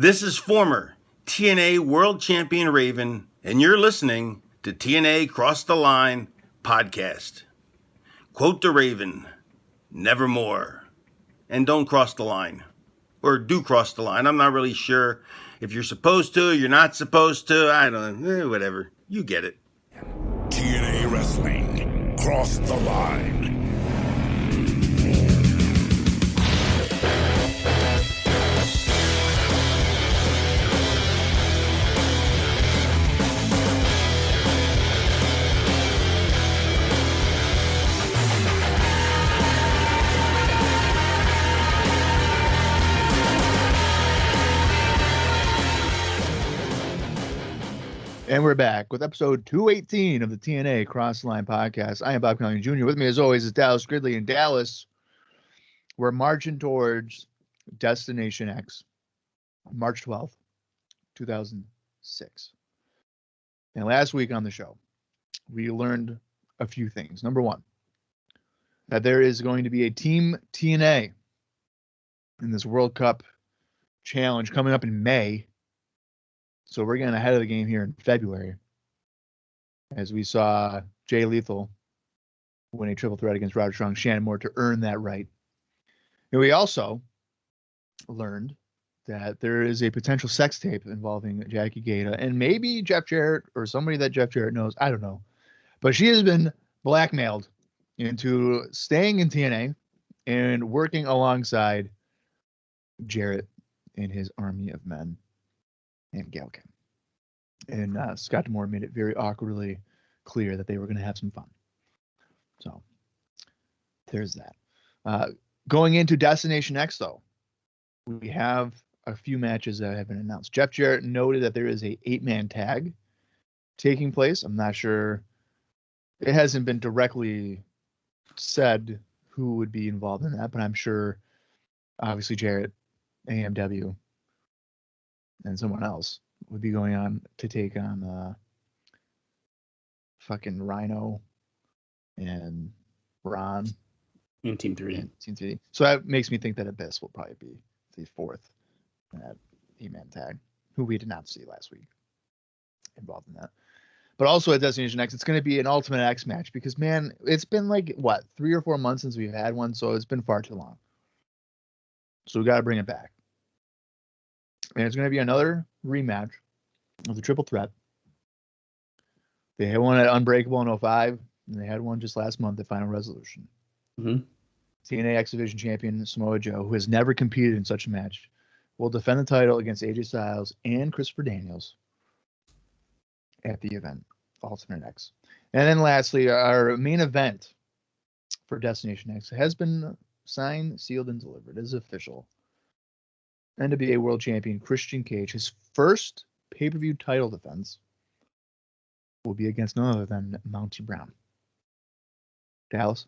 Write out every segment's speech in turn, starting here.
This is former TNA World Champion Raven, and you're listening to TNA Cross the Line podcast. Quote the Raven, nevermore. And don't cross the line. Or do cross the line. I'm not really sure if you're supposed to, you're not supposed to. I don't know. Whatever. You get it. TNA Wrestling. Cross the line. And we're back with episode 218 of the TNA Cross the Line podcast. I am Colling Jr. With me, as always, is Dallas Gridley. In Dallas, we're marching towards Destination X, March 12th, 2006. And last week on the show, we learned a few things. Number one, that there is going to be a Team TNA in this World Cup challenge coming up in May. So we're getting ahead of the game here in February, as we saw Jay Lethal win a triple threat against Roderick Strong, Shannon Moore, to earn that right. And we also learned that there is a potential sex tape involving Jackie Gata and maybe Jeff Jarrett or somebody that Jeff Jarrett knows. I don't know. But she has been blackmailed into staying in TNA and working alongside Jarrett and his army of men. And Galkin. And Scott D'Amore made it very awkwardly clear that they were going to have some fun. So there's that. Going into Destination X, though, we have a few matches that have been announced. Jeff Jarrett noted that there is a 8-man tag taking place. I'm not sure. It hasn't been directly said who would be involved in that, but I'm sure, obviously, Jarrett, AMW, and someone else would be going on to take on fucking Rhino and Ron in Team 3. So that makes me think that Abyss will probably be the fourth in that 8-man tag, who we did not see last week involved in that. But also at Destination X, it's going to be an Ultimate X match because, man, it's been like, 3 or 4 months since we've had one, so it's been far too long. So we got to bring it back. And it's going to be another rematch of the triple threat. They had one at Unbreakable in 05, and they had one just last month at Final Resolution. Mm-hmm. TNA X Division Champion Samoa Joe, who has never competed in such a match, will defend the title against AJ Styles and Christopher Daniels at the event, Ultimate X. And then lastly, our main event for Destination X has been signed, sealed, and delivered. It is official. NWA World Champion Christian Cage, his first pay-per-view title defense will be against none other than Monty Brown. Dallas,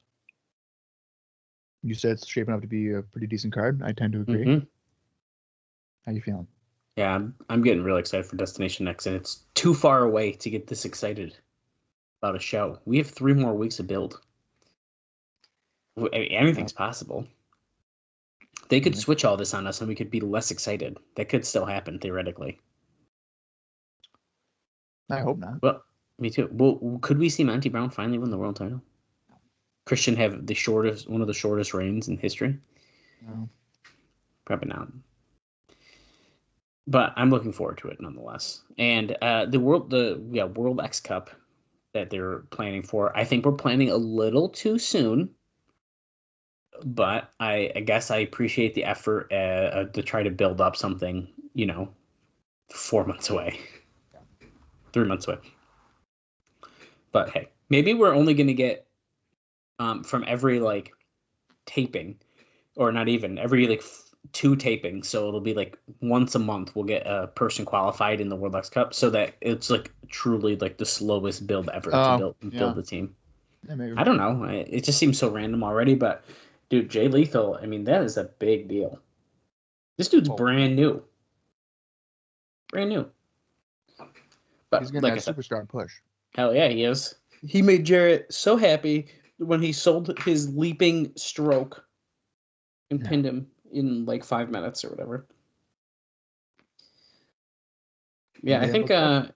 you said it's shaping up to be a pretty decent card. I tend to agree. Mm-hmm. How you feeling? Yeah, I'm getting really excited for Destination X, and it's too far away to get this excited about a show. We have 3 more weeks to build. Anything's possible. They could switch all this on us and we could be less excited. That could still happen, theoretically. I hope not. Well, me too. Well, could we see Monty Brown finally win the world title? Christian have one of the shortest reigns in history? No. Probably not. But I'm looking forward to it nonetheless. And the World X Cup that they're planning for, I think we're planning a little too soon. But I guess I appreciate the effort to try to build up something, 4 months away. 3 months away. But hey, maybe we're only going to get from every, taping, or not even, every, 2 tapings. So it'll be, once a month we'll get a person qualified in the World X Cup so that it's, truly, the slowest build ever to build the team. Yeah, maybe. I don't know. It just seems so random already, but... Dude, Jay Lethal, that is a big deal. This dude's brand new. Brand new. But he's going to have a superstar push. Hell yeah, he is. He made Jarrett so happy when he sold his leaping stroke and pinned him in 5 minutes or whatever. Yeah, They I have think a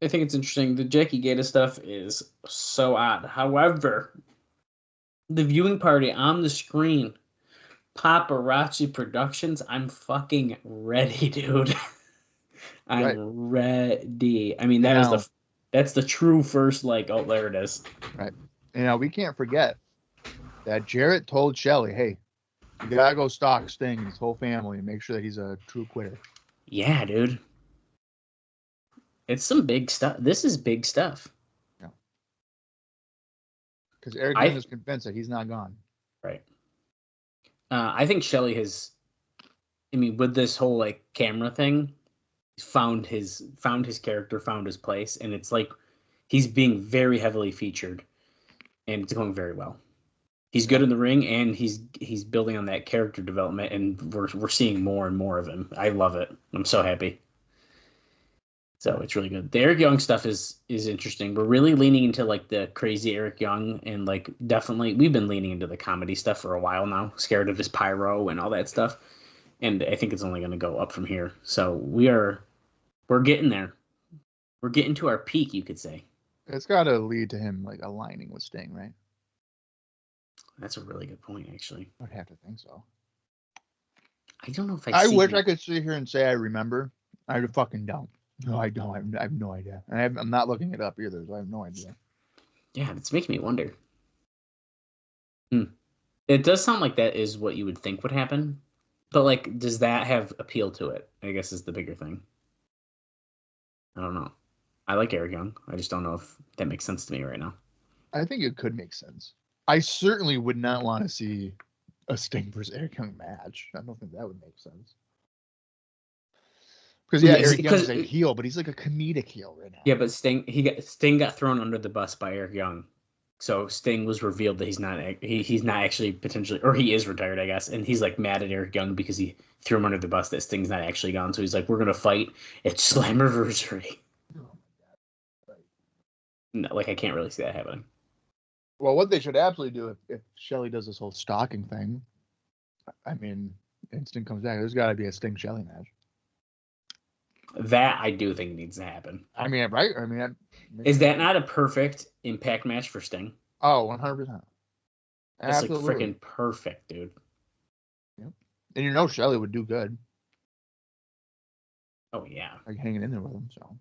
it's interesting. The Jackie Gata stuff is so odd. However, the viewing party on the screen, Paparazzi Productions, I'm fucking ready, dude. I'm Right. ready. I mean, And now, that's the true first, like, oh, there it is. right. And now we can't forget that Jarrett told Shelley, hey, you gotta go stalk Sting and his whole family and make sure that he's a true quitter. Yeah, dude. It's some big stuff. This is big stuff. Yeah. Because Eric Young is convinced that he's not gone. Right. I think Shelley has, I mean, with this whole like camera thing, found his character, found his place, and it's like he's being very heavily featured, and it's going very well. He's good in the ring, and he's building on that character development, and we're seeing more and more of him. I love it. I'm so happy. So it's really good. The Eric Young stuff is interesting. We're really leaning into like the crazy Eric Young, and like definitely we've been leaning into the comedy stuff for a while now. Scared of his pyro and all that stuff, and I think it's only going to go up from here. So we're getting there. We're getting to our peak, you could say. It's got to lead to him like aligning with Sting, right? That's a really good point, actually. I'd have to think so. I don't know if I wish I could sit here and say I remember. I fucking don't. No, I don't. I have no idea. I'm not looking it up either, so I have no idea. Yeah, it's making me wonder. It does sound like that is what you would think would happen, but like, does that have appeal to it? I guess is the bigger thing. I don't know. I like Eric Young. I just don't know if that makes sense to me right now. I think it could make sense. I certainly would not want to see a Sting versus Eric Young match. I don't think that would make sense. Because Eric Young's a heel, but he's like a comedic heel right now. Yeah, but Sting got thrown under the bus by Eric Young, so Sting was revealed that he's not actually potentially, or he is retired, I guess, and he's like mad at Eric Young because he threw him under the bus that Sting's not actually gone. So he's like, we're gonna fight at Slammiversary. Oh my god! Right. No, like I can't really see that happening. Well, what they should absolutely do if Shelley does this whole stalking thing, I mean, and Sting comes back, there's got to be a Sting Shelley match. That I do think needs to happen. I mean, right? I mean, is that not a perfect Impact match for Sting? Oh, 100%. That's like freaking perfect, dude. Yep. And you know Shelley would do good. Oh yeah, like hanging in there with him. So.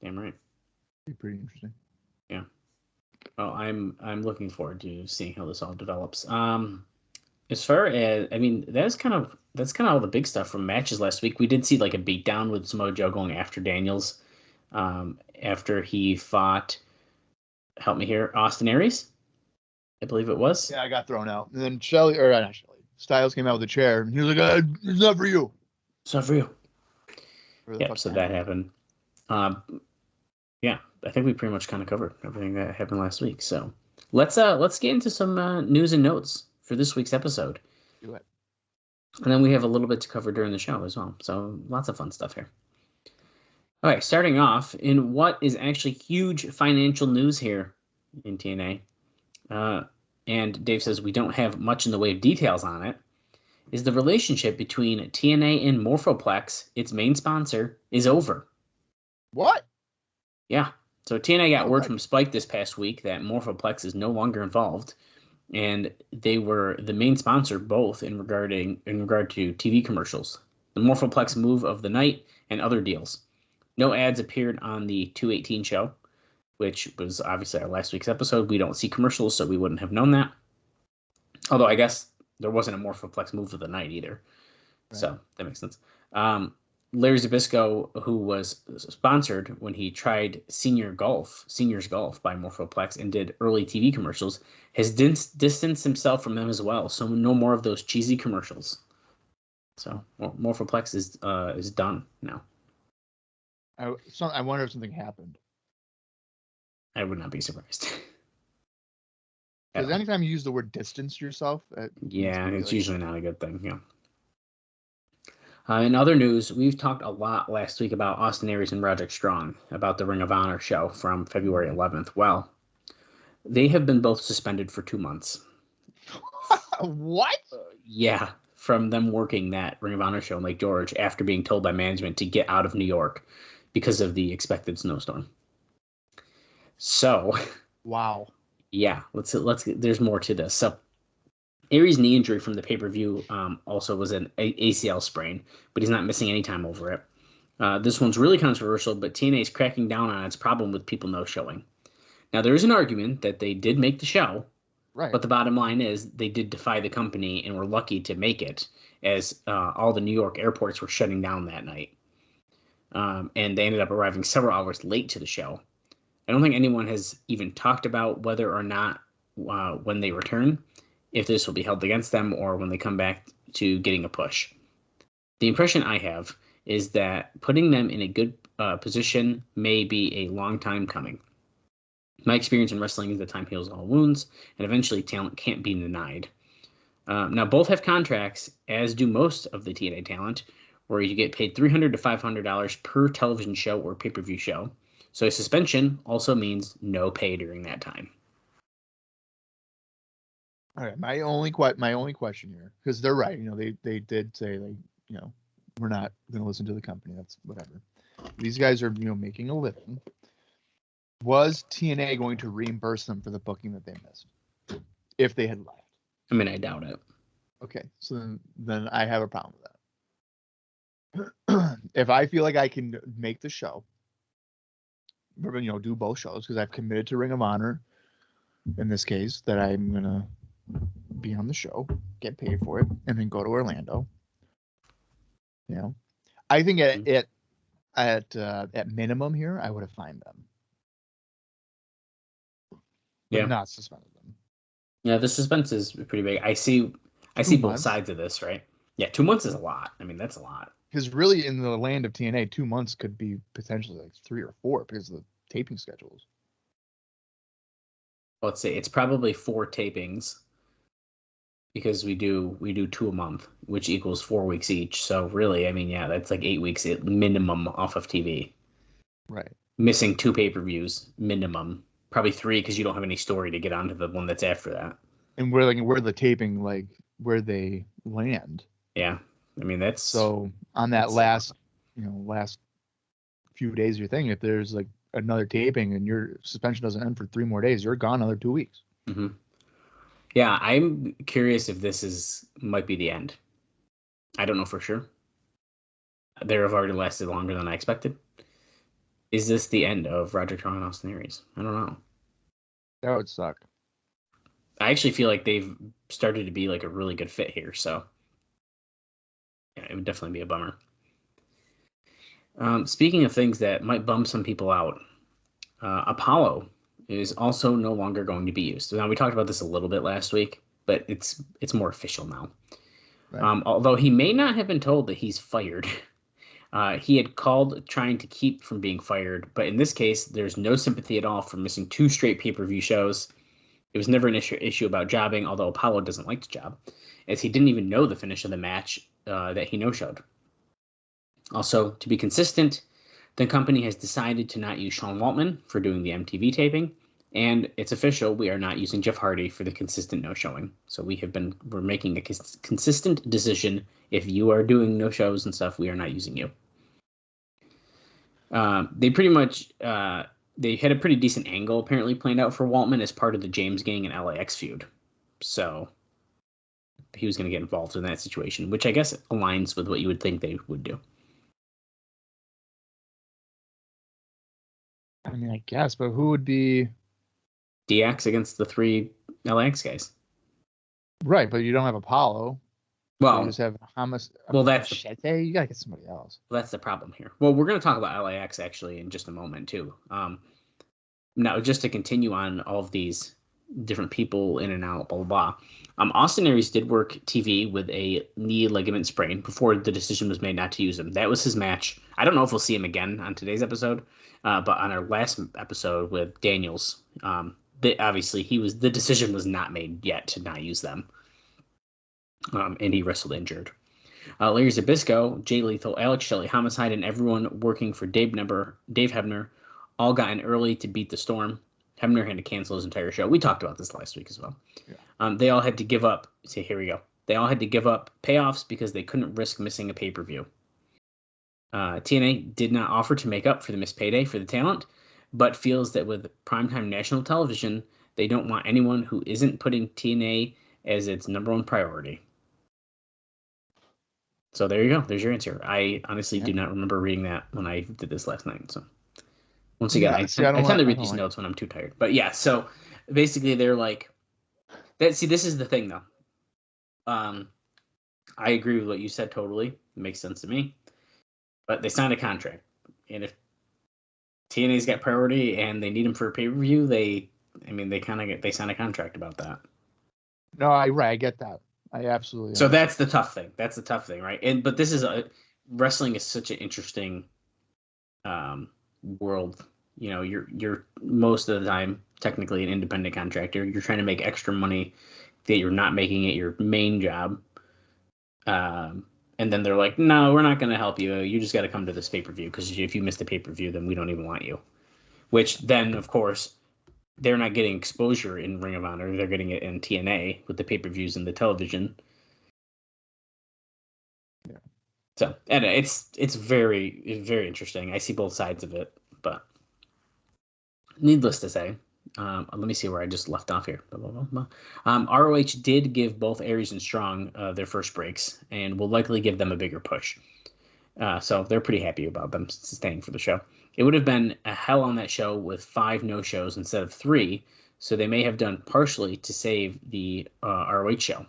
Damn right. Be pretty interesting. Yeah. Oh, I'm looking forward to seeing how this all develops. As far as I mean, that's kind of all the big stuff from matches last week. We did see like a beatdown with Samoa Joe going after Daniels, after he fought. Help me here, Austin Aries, I believe it was. Yeah, I got thrown out, and then Shelley, or not Shelley, Styles came out with a chair, and he was like, "It's not for you." It's not for you. Yeah, so that happened. Yeah, I think we pretty much kind of covered everything that happened last week. So let's get into some news and notes for this week's episode. Do it. And then we have a little bit to cover during the show as well. So lots of fun stuff here. All right, starting off in what is actually huge financial news here in TNA. And Dave says we don't have much in the way of details on it. Is the relationship between TNA and Morphoplex, its main sponsor, is over. What? Yeah. So TNA got word from Spike this past week that Morphoplex is no longer involved, and they were the main sponsor both in regard to TV commercials, the Morphoplex move of the night, and other deals. No ads appeared on the 218 show, which was obviously our last week's episode. We don't see commercials, so we wouldn't have known that. Although I guess there wasn't a Morphoplex move of the night either. Right. So that makes sense. Larry Zbyszko, who was sponsored when he tried Seniors Golf by Morphoplex and did early TV commercials, has distanced himself from them as well. So no more of those cheesy commercials. So Morphoplex is done now. I wonder if something happened. I would not be surprised. Because anytime you use the word distance yourself, it's usually not a good thing. Yeah. In other news, we've talked a lot last week about Austin Aries and Roderick Strong, about the Ring of Honor show from February 11th. Well, they have been both suspended for 2 months. What? Yeah. from them working that Ring of Honor show in Lake George after being told by management to get out of New York because of the expected snowstorm. So, Wow. yeah, let's there's more to this. So, Aries' knee injury from the pay-per-view also was an ACL sprain, but he's not missing any time over it. This one's really controversial, but TNA is cracking down on its problem with people no-showing. Now, there is an argument that they did make the show, Right. but the bottom line is they did defy the company and were lucky to make it, as all the New York airports were shutting down that night. And they ended up arriving several hours late to the show. I don't think anyone has even talked about whether or not when they return, if this will be held against them or when they come back to getting a push. The impression I have is that putting them in a good position may be a long time coming. My experience in wrestling is that time heals all wounds, and eventually talent can't be denied. Now, both have contracts, as do most of the TNA talent, where you get paid $300 to $500 per television show or pay-per-view show. So a suspension also means no pay during that time. All right, my only question here, because they're right, they did say, like, we're not going to listen to the company. That's whatever. These guys are making a living. Was TNA going to reimburse them for the booking that they missed if they had left? I mean, I doubt it. Okay, so then I have a problem with that. If I feel like I can make the show, do both shows, because I've committed to Ring of Honor in this case, that I'm gonna be on the show, get paid for it, and then go to Orlando. I think at minimum here, I would have fined them. But not suspended them. Yeah, the suspense is pretty big. I see both sides of this, right? Yeah, 2 months is a lot. I mean, that's a lot. Because really, in the land of TNA, 2 months could be potentially like 3 or 4 because of the taping schedules. Let's say it's probably 4 tapings because we do 2 a month, which equals 4 weeks each. So really, I mean, yeah, that's like 8 weeks at minimum off of TV. Right. Missing 2 pay-per-views minimum, probably 3 because you don't have any story to get onto the one that's after that. And where the taping, like where they land. Yeah, I mean that's so on that last few days of your thing. If there's like another taping and your suspension doesn't end for 3 more days, you're gone another 2 weeks. Mm-hmm. Yeah, I'm curious if this might be the end. I don't know for sure. They have already lasted longer than I expected. Is this the end of Roderick Strong and Austin Aries? I don't know. That would suck. I actually feel like they've started to be like a really good fit here, so yeah, it would definitely be a bummer. Speaking of things that might bum some people out, Apollo is also no longer going to be used. Now, we talked about this a little bit last week, but it's more official now. Right. Although he may not have been told that he's fired. He had called trying to keep from being fired, but in this case, there's no sympathy at all for missing 2 straight pay-per-view shows. It was never an issue about jobbing, although Apollo doesn't like to job, as he didn't even know the finish of the match that he no-showed. Also, to be consistent, the company has decided to not use Sean Waltman for doing the MTV taping, and it's official, we are not using Jeff Hardy for the consistent no-showing. So we're making a consistent decision. If you are doing no-shows and stuff, we are not using you. They pretty much they had a pretty decent angle apparently planned out for Waltman as part of the James Gang and LAX feud. So he was going to get involved in that situation, which I guess aligns with what you would think they would do. I mean, I guess, but who would be DX against the 3 LAX guys? Right, but you don't have Apollo. Well, you just have Hamas. Well, that's you gotta get somebody else. Well, that's the problem here. Well, we're going to talk about LAX actually in just a moment too. Now, just to continue on all of these different people in and out, blah blah blah. Austin Aries did work TV with a knee ligament sprain before the decision was made not to use him. That was his match. I don't know if we'll see him again on today's episode, but on our last episode with Daniels, obviously the decision was not made yet to not use them. And he wrestled injured. Larry Zbyszko, Jay Lethal, Alex Shelley, Homicide, and everyone working for Dave Hebner all got in early to beat the storm. Hebner had to cancel his entire show. We talked about this last week as well. Yeah. They all had to give up. So here we go. They all had to give up payoffs because they couldn't risk missing a pay-per-view. TNA did not offer to make up for the missed payday for the talent, but feels that with primetime national television, they don't want anyone who isn't putting TNA as its number one priority. So there you go. There's your answer. I honestly do not remember reading that when I did this last night. So once again, I tend to read these notes when I'm too tired. But yeah, so basically they're like that. See, this is the thing though. I agree with what you said totally. It makes sense to me. But they signed a contract, and if TNA's got priority and they need them for a pay-per-view, they sign a contract about that. No, I get that. I absolutely. So that's the tough thing. That's the tough thing, right? But this is wrestling is such an interesting world. You know, you're most of the time technically an independent contractor. You're trying to make extra money that you're not making it your main job. And then they're like, no, we're not going to help you. You just got to come to this pay-per-view because if you miss the pay-per-view, then we don't even want you. Which then, of course, they're not getting exposure in Ring of Honor. They're getting it in TNA with the pay-per-views and the television. Yeah. So, and it's very interesting. I see both sides of it, but needless to say, let me see where I just left off here. ROH did give both Aries and Strong their first breaks and will likely give them a bigger push. So they're pretty happy about them staying for the show. It would have been a hell on that show with 5 no-shows instead of 3, so they may have done partially to save the ROH show.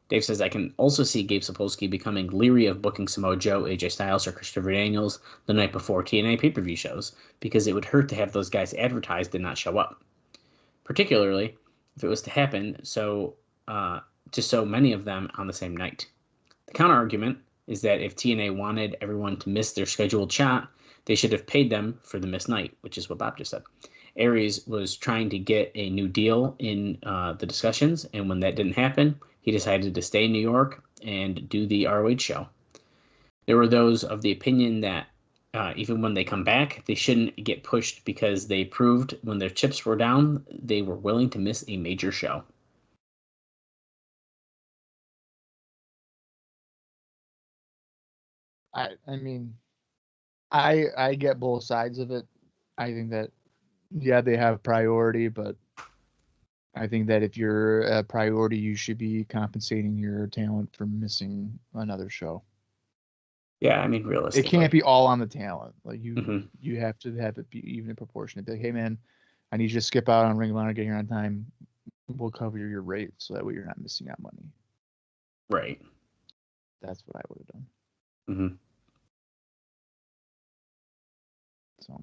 Dave says, I can also see Gabe Sapolsky becoming leery of booking Samoa Joe, AJ Styles, or Christopher Daniels the night before TNA pay-per-view shows, because it would hurt to have those guys advertised and not show up. Particularly if it was to happen to so many of them on the same night. The counter-argument is that if TNA wanted everyone to miss their scheduled shot, they should have paid them for the missed night, which is what Bob just said. Aries was trying to get a new deal in the discussions, and when that didn't happen, he decided to stay in New York and do the ROH show. There were those of the opinion that even when they come back, they shouldn't get pushed because they proved when their chips were down, they were willing to miss a major show. I mean, I get both sides of it. I think that, yeah, they have priority, but I think that if you're a priority, you should be compensating your talent for missing another show. Yeah, I mean, realistically, it can't be all on the talent. Like you have to have it be even in proportion. Be like, hey man, I need you to skip out on Ring of Honor, get here on time. We'll cover your rate so that way you're not missing out money. Right. That's what I would have done. Mm-hmm. So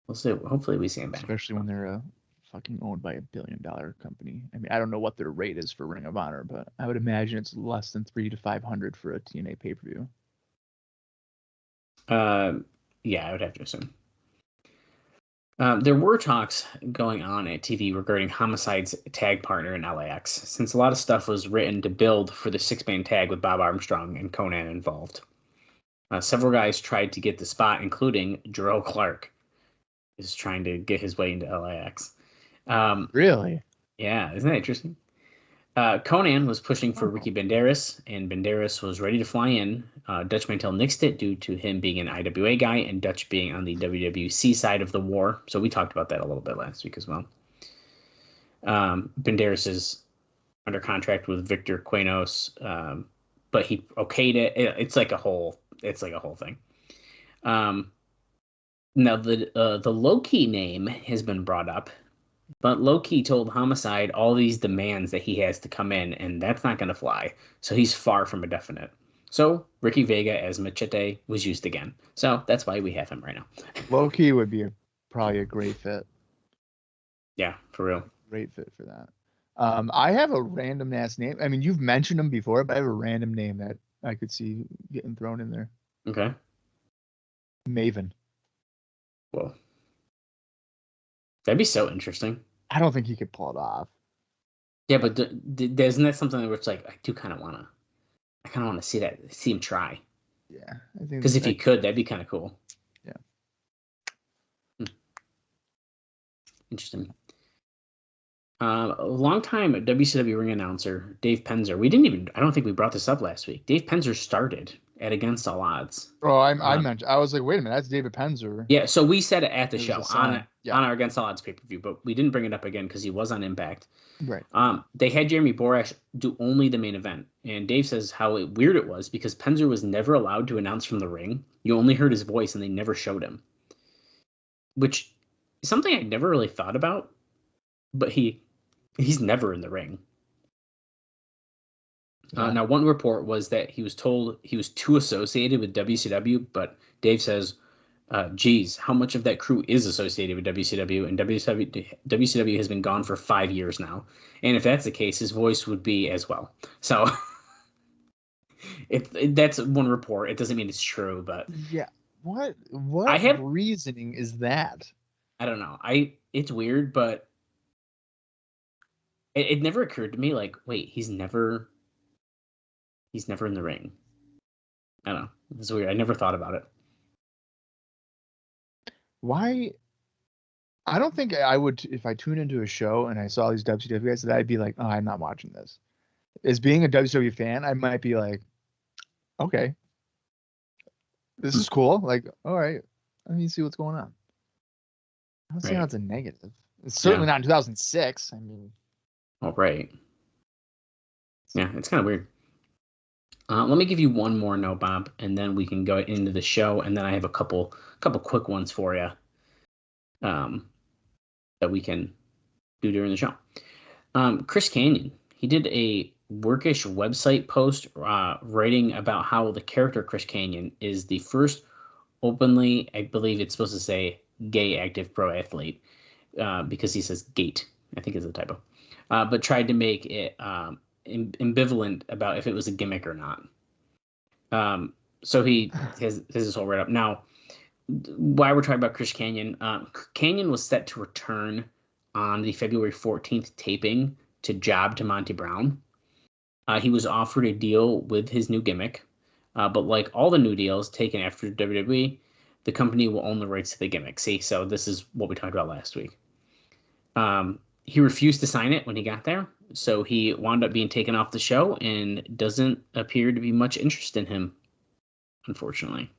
we'll see. Hopefully we see him back. Especially when they're fucking owned by $1 billion company. I mean, I don't know what their rate is for Ring of Honor, but I would imagine it's less than $300 to $500 for a TNA pay-per-view. Yeah, I would have to assume. There were talks going on at TV regarding Homicide's tag partner in LAX, since a lot of stuff was written to build for the 6-man tag with Bob Armstrong and Conan involved. Several guys tried to get the spot, including Jarrell Clark is trying to get his way into LAX. Really? Yeah, isn't that interesting? Conan was pushing for Ricky Banderas, and Banderas was ready to fly in. Dutch Mantel nixed it due to him being an IWA guy and Dutch being on the WWC side of the war. So we talked about that a little bit last week as well. Banderas is under contract with Victor Quenos, but he okayed it. It's like a whole thing. Now the Low-Ki name has been brought up. But Low-Ki told Homicide all these demands that he has to come in, and that's not going to fly. So he's far from a definite. So Ricky Vega as Machete was used again. So that's why we have him right now. Low-Ki would be probably a great fit. Yeah, for real. Great fit for that. I have a random ass name. I mean, you've mentioned him before, but I have a random name that I could see getting thrown in there. Okay. Maven. Whoa. That'd be so interesting. I don't think he could pull it off. Yeah, but isn't that something where it's like I kind of want to see him try. Yeah, I think because if he could, that'd be kind of cool. Yeah. Interesting. A long time WCW ring announcer, Dave Penzer. I don't think we brought this up last week. Dave Penzer started at Against All Odds. Oh, I mentioned. I was like, wait a minute, that's David Penzer. Yeah, so we said it at the It was show a sign. on our Against All Odds pay-per-view, but we didn't bring it up again because he was on Impact. Right. They had Jeremy Borash do only the main event, and Dave says how weird it was because Penzer was never allowed to announce from the ring. You only heard his voice, and they never showed him, which is something I never really thought about. But he's never in the ring. Yeah. Now, one report was that he was told he was too associated with WCW, but Dave says, geez, how much of that crew is associated with WCW? And WCW has been gone for 5 years now. And if that's the case, his voice would be as well. So that's one report. It doesn't mean it's true, but yeah. What reasoning is that? I don't know. It's weird, but it never occurred to me, like, wait, he's never in the ring. I don't know. It's weird. I never thought about it. Why? I don't think I would, if I tuned into a show and I saw these WCW guys, that I'd be like, oh, I'm not watching this. As being a WCW fan, I might be like, okay, this is cool. Like, all right, let me see what's going on. I don't see how it's a negative. It's certainly not in 2006. I mean, oh, right. Yeah, it's kind of weird. Let me give you one more note, Bob, and then we can go into the show. And then I have a couple quick ones for you that we can do during the show. Chris Kanyon, he did a workish website post writing about how the character Chris Kanyon is the first openly, I believe it's supposed to say gay active pro athlete because he says gate. I think it's a typo. But tried to make it ambivalent about if it was a gimmick or not. So he has this whole write up. Now, why we're talking about Chris Kanyon, Kanyon was set to return on the February 14th taping to job to Monty Brown. He was offered a deal with his new gimmick, but like all the new deals taken after WWE, the company will own the rights to the gimmick. See, so this is what we talked about last week. He refused to sign it when he got there, so he wound up being taken off the show and doesn't appear to be much interest in him, unfortunately.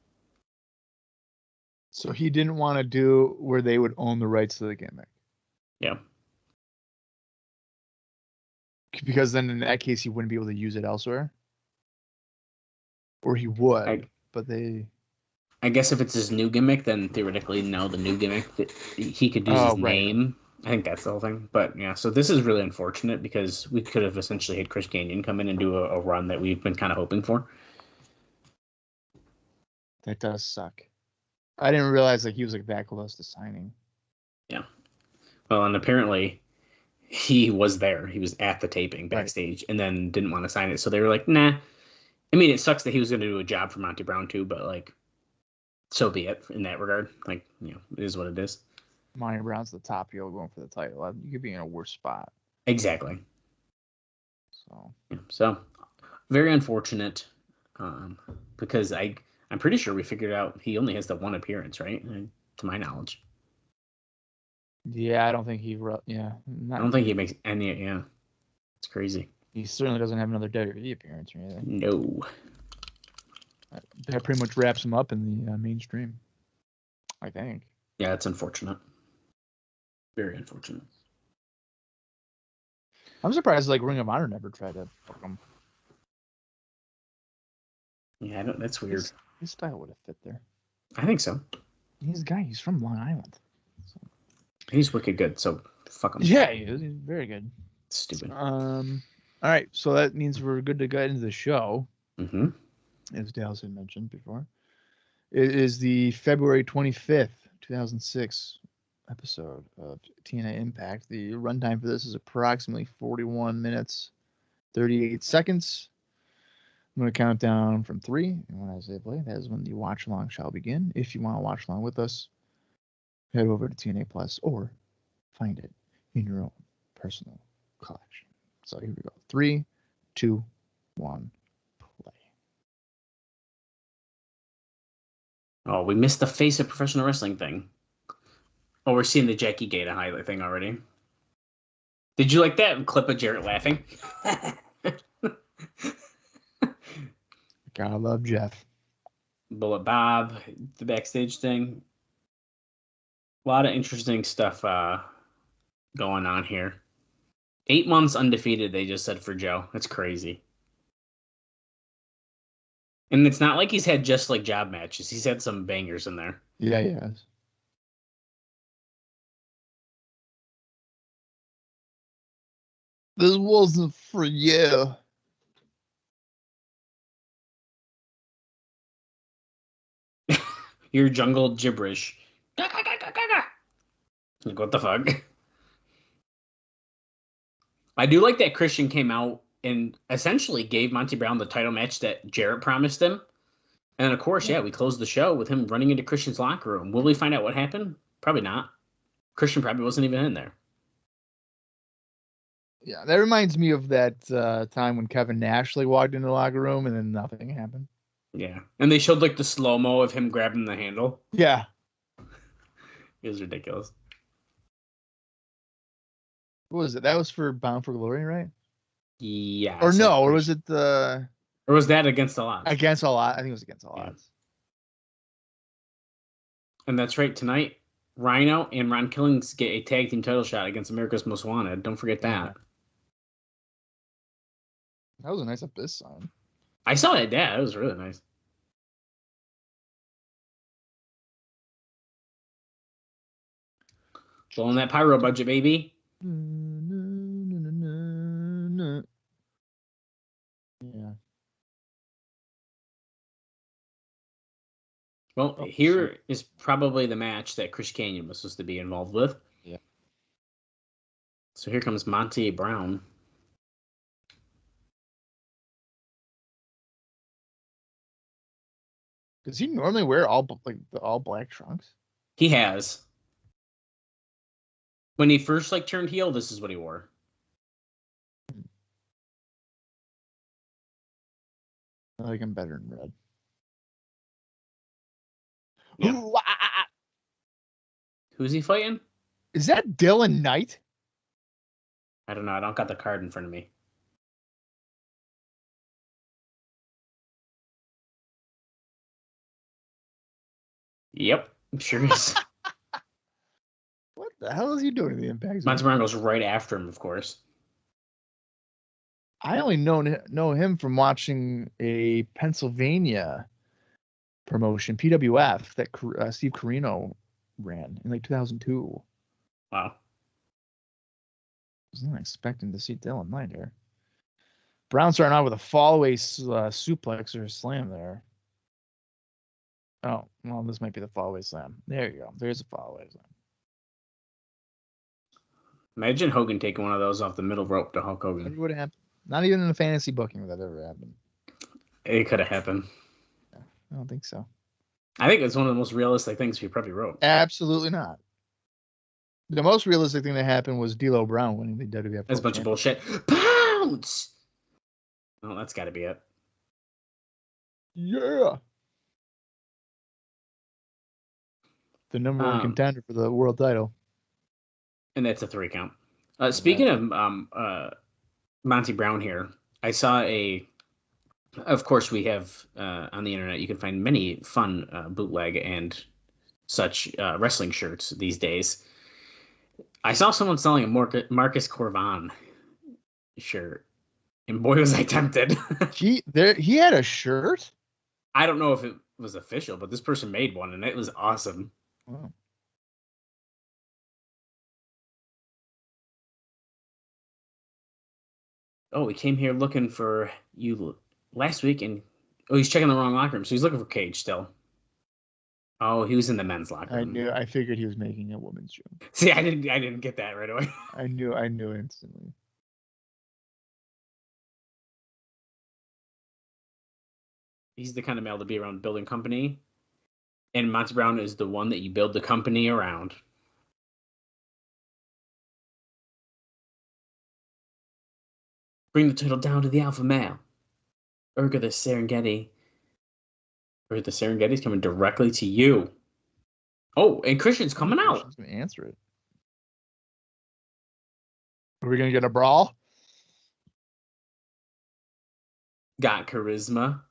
So he didn't want to do where they would own the rights to the gimmick. Yeah. Because then in that case, he wouldn't be able to use it elsewhere. Or he would, but they... I guess if it's his new gimmick, then theoretically, no, the new gimmick, that he could use his name. I think that's the whole thing. But yeah, so this is really unfortunate because we could have essentially had Chris Kanyon come in and do a run that we've been kind of hoping for. That does suck. I didn't realize he was that close to signing. Yeah. Well, and apparently he was there. He was at the taping backstage and then didn't want to sign it. So they were like, nah. I mean, it sucks that he was going to do a job for Monty Brown too, but so be it in that regard. It is what it is. Monty Brown's the top heel going for the title. You could be in a worse spot. Exactly. So very unfortunate because I'm pretty sure we figured out he only has the one appearance, right? To my knowledge. Yeah, I don't think he. I don't think he makes any. Yeah, it's crazy. He certainly doesn't have another WWE appearance or anything. No. That pretty much wraps him up in the mainstream, I think. Yeah, it's unfortunate. Very unfortunate. I'm surprised Ring of Honor never tried to book him. Yeah, that's weird. His style would have fit there. I think so. He's from Long Island. So. He's wicked good, so fuck him. Yeah, he is. He's very good. Stupid. All right, so that means we're good to get into the show. Mm-hmm. As Dallas had mentioned before. It is the February 25th, 2006 episode of TNA Impact. The runtime for this is approximately 41 minutes, 38 seconds. I'm going to count down from 3, and when I say play, that is when the watch along shall begin. If you want to watch along with us, head over to TNA Plus or find it in your own personal collection. So here we go. 3, 2, 1. Oh, we missed the face of professional wrestling thing. Oh, we're seeing the Jackie Gata highlight thing already. Did you like that clip of Jarrett laughing? Gotta love Jeff. Bullet Bob, the backstage thing. A lot of interesting stuff going on here. 8 months undefeated, they just said for Joe. That's crazy. And it's not like he's had just like job matches. He's had some bangers in there. Yeah, he has. This wasn't for you. Your jungle gibberish. Like, what the fuck? I do like that Christian came out and essentially gave Monty Brown the title match that Jarrett promised him. And of course, yeah, we closed the show with him running into Christian's locker room. Will we find out what happened? Probably not. Christian probably wasn't even in there. Yeah, that reminds me of that time when Kevin Nashley walked into the locker room and then nothing happened. Yeah. And they showed like the slow-mo of him grabbing the handle. Yeah. It was ridiculous. What was it? That was for Bound for Glory, right? Yeah. Or no, or was it the... Or was that Against the Odds? Against All Odds. I think it was Against All Yeah. Odds. And that's right. Tonight, Rhino and Ron Killings get a tag team title shot against America's Most Wanted. Don't forget that. That was a nice Abyss sign. I saw that. Yeah, it was really nice. Blowing that pyro budget, baby. Yeah. Well, Oh, here is probably the match that Chris Kanyon was supposed to be involved with. Yeah. So here comes Monty Brown. Does he normally wear all black trunks? He has. When he first turned heel, this is what he wore. I like him better in red. Yeah. Ooh, ah. Who's he fighting? Is that Dylan Knight? I don't know. I don't got the card in front of me. Yep, I'm sure is. What the hell is he doing in the Impact Zone? Monty Brown goes right after him, of course. I only know him from watching a Pennsylvania promotion, PWF, that Steve Corino ran in 2002. Wow. I was not expecting to see Dylan Knight here. Brown starting out with a fallaway suplex or a slam there. Oh, well, this might be the fallaway slam. There you go. There's a fallaway slam. Imagine Hogan taking one of those off the middle rope to Hulk Hogan. What would have happened? Not even in the fantasy booking would that ever happen. It could have happened. I don't think so. I think it's one of the most realistic things we probably wrote. Absolutely not. The most realistic thing that happened was D'Lo Brown winning the WWF. That's a bunch of bullshit. Pounce! Oh, that's got to be it. Yeah. The number one contender for the world title. And that's a 3 count. Speaking of Monty Brown here, I saw of course we have on the internet, you can find many fun bootleg and such wrestling shirts these days. I saw someone selling a Marcus Corvan shirt, and boy was I tempted. He had a shirt? I don't know if it was official, but this person made one, and it was awesome. Wow. Oh, he came here looking for you last week, and he's checking the wrong locker room, so he's looking for Cage still. Oh, he was in the men's locker room. I figured he was making a woman's joke. See, I didn't get that right away. I knew instantly. He's the kind of male to be around building company, and Monty Brown is the one that you build the company around. Bring the title down to the alpha male. Urga the Serengeti. Or the Serengeti's coming directly to you. Oh, and Christian's coming out. Christian's going to answer it. Are we gonna get a brawl? Got charisma.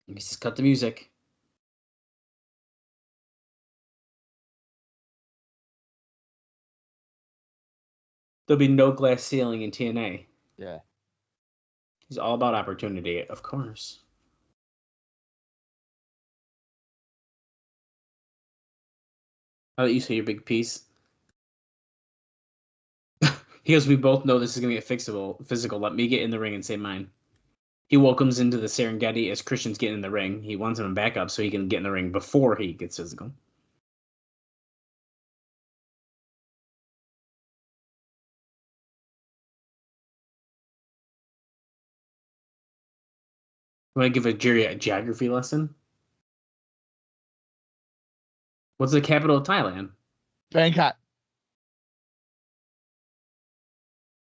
Let's just cut the music. There'll be no glass ceiling in TNA. Yeah. He's all about opportunity, of course. I'll let you say your big piece. He goes, we both know this is going to get physical. Let me get in the ring and say mine. He welcomes into the Serengeti as Christian's getting in the ring. He wants him back up so he can get in the ring before he gets physical. Want to give a Jerry a geography lesson? What's the capital of Thailand? Bangkok.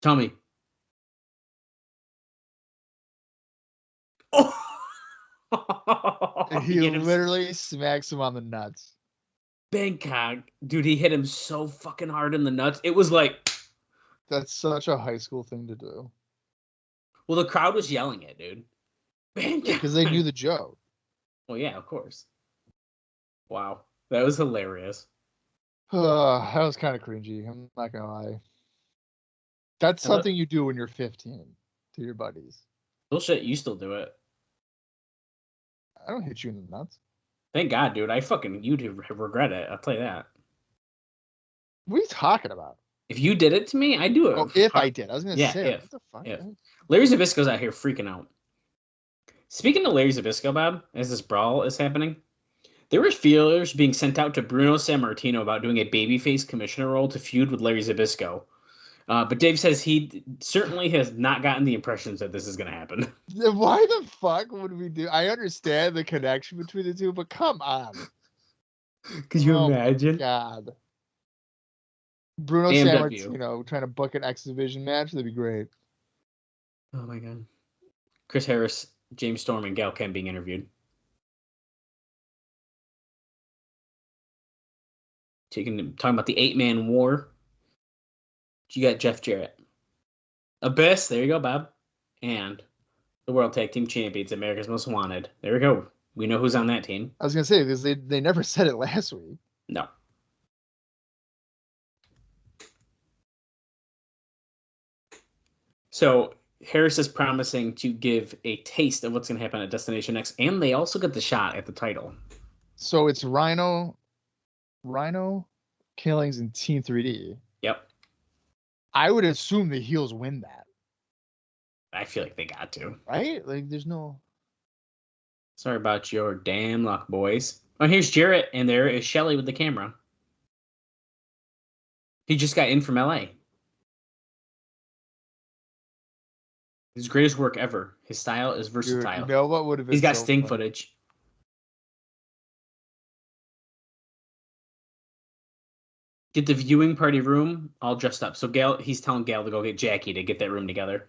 Tell me. Oh! He literally smacks him on the nuts. Bangkok. Dude, he hit him so fucking hard in the nuts. It was like... That's such a high school thing to do. Well, the crowd was yelling it, dude. Bangkok. Because they knew the joke. Well, yeah, of course. Wow. That was hilarious. That was kind of cringy. I'm not going to lie. That's something you do when you're 15 to your buddies. Bullshit, you still do it. I don't hit you in the nuts. Thank God, dude. You'd regret it. I'll tell you that. What are you talking about? If you did it to me, I'd do it. Oh, if I did. I was going to say, if, what the fuck? If. Larry Zbyszko's out here freaking out. Speaking of Larry Zbyszko, Bob, as this brawl is happening, there were feelers being sent out to Bruno Sammartino about doing a babyface commissioner role to feud with Larry Zbyszko. But Dave says he certainly has not gotten the impressions that this is going to happen. Why the fuck would we do? I understand the connection between the two, but come on. Could you imagine? God. Bruno Sammartino trying to book an X Division match? That'd be great. Oh my God. Chris Harris, James Storm, and Gal Kim being interviewed. Talking about the 8-man war. You got Jeff Jarrett. Abyss, there you go, Bob. And the World Tag Team Champions, America's Most Wanted. There we go. We know who's on that team. I was going to say, because they never said it last week. No. So Harris is promising to give a taste of what's going to happen at Destination X, and they also get the shot at the title. So it's Rhino, Killings, and Team 3D. Yep. I would assume the heels win that. I feel like they got to. Right? Like, there's no... Sorry about your damn luck, boys. Oh, here's Jarrett, and there is Shelley with the camera. He just got in from LA. His greatest work ever. His style is versatile. Dude, you know what would have been He's got so Sting funny? footage. Get the viewing party room all dressed up. So he's telling Gal to go get Jackie to get that room together.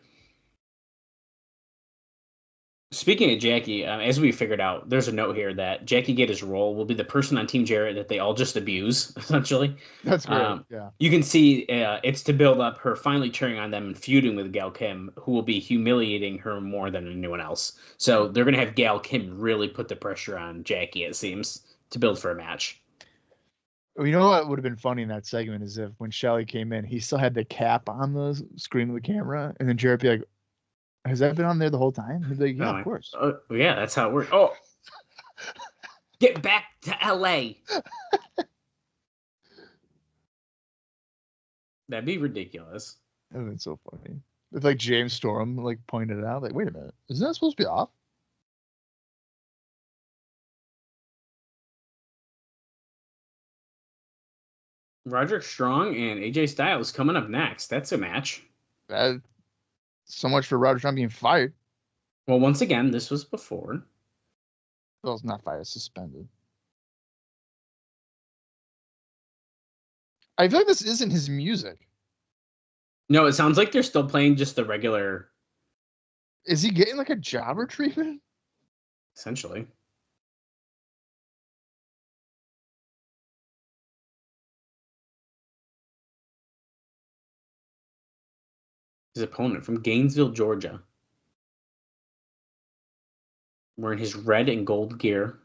Speaking of Jackie, as we figured out, there's a note here that Jackie Gators' role will be the person on Team Jarrett that they all just abuse, essentially. That's great. Yeah. You can see it's to build up her finally turning on them and feuding with Gal Kim, who will be humiliating her more than anyone else. So they're going to have Gal Kim really put the pressure on Jackie, it seems, to build for a match. Well, you know what would have been funny in that segment is if when Shelley came in, he still had the cap on the screen of the camera, and then Jarrett be like, has that been on there the whole time? He'd be like, yeah, of course. Yeah, that's how it works. Oh, get back to LA. That'd be ridiculous. That would have been so funny. If like James Storm like pointed it out, like, wait a minute, isn't that supposed to be off? Roderick Strong and AJ Styles coming up next. That's a match. So much for Roderick Strong being fired. Well, once again, this was before. Well, it's not fired, suspended. I feel like this isn't his music. No, it sounds like they're still playing just the regular. Is he getting like a jobber treatment? Essentially. His opponent from Gainesville, Georgia. Wearing his red and gold gear.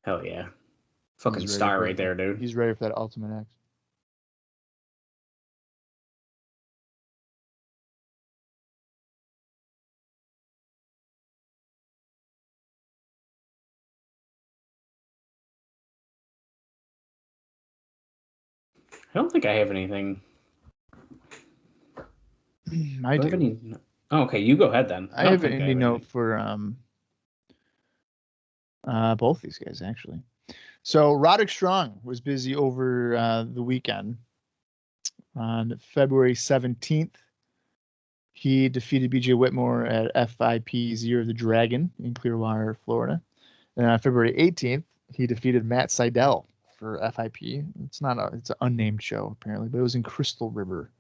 Hell yeah. Fucking star right there, dude. He's ready for that Ultimate X. I don't think I have anything. I do. Oh, okay, you go ahead then. I have an indie note for both these guys, actually. So Roderick Strong was busy over the weekend. On February 17th, he defeated BJ Whitmore at FIP's Year of the Dragon in Clearwater, Florida. And on February 18th, he defeated Matt Seidel for FIP. It's an unnamed show apparently, but it was in Crystal River,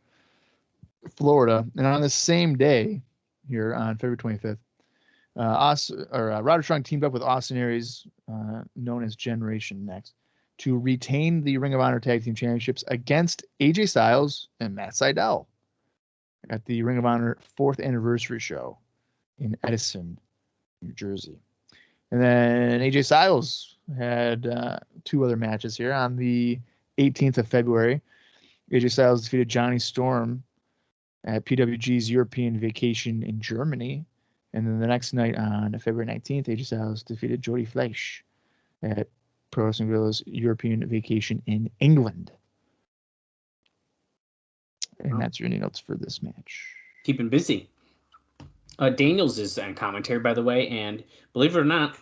Florida. And on the same day, here on February 25th, Roderick Strong teamed up with Austin Aries, known as Generation Next, to retain the Ring of Honor Tag Team Championships against AJ Styles and Matt Seidel at the Ring of Honor 4th anniversary show in Edison, New Jersey. And then AJ Styles had 2 other matches here. On the 18th of February, AJ Styles defeated Johnny Storm at PWG's European Vacation in Germany. And then the next night on February 19th, AJ Styles defeated Jody Fleisch at Pro Wrestling Guerrilla's European Vacation in England. And that's your notes for this match. Keeping busy. Daniels is on commentary, by the way, and believe it or not,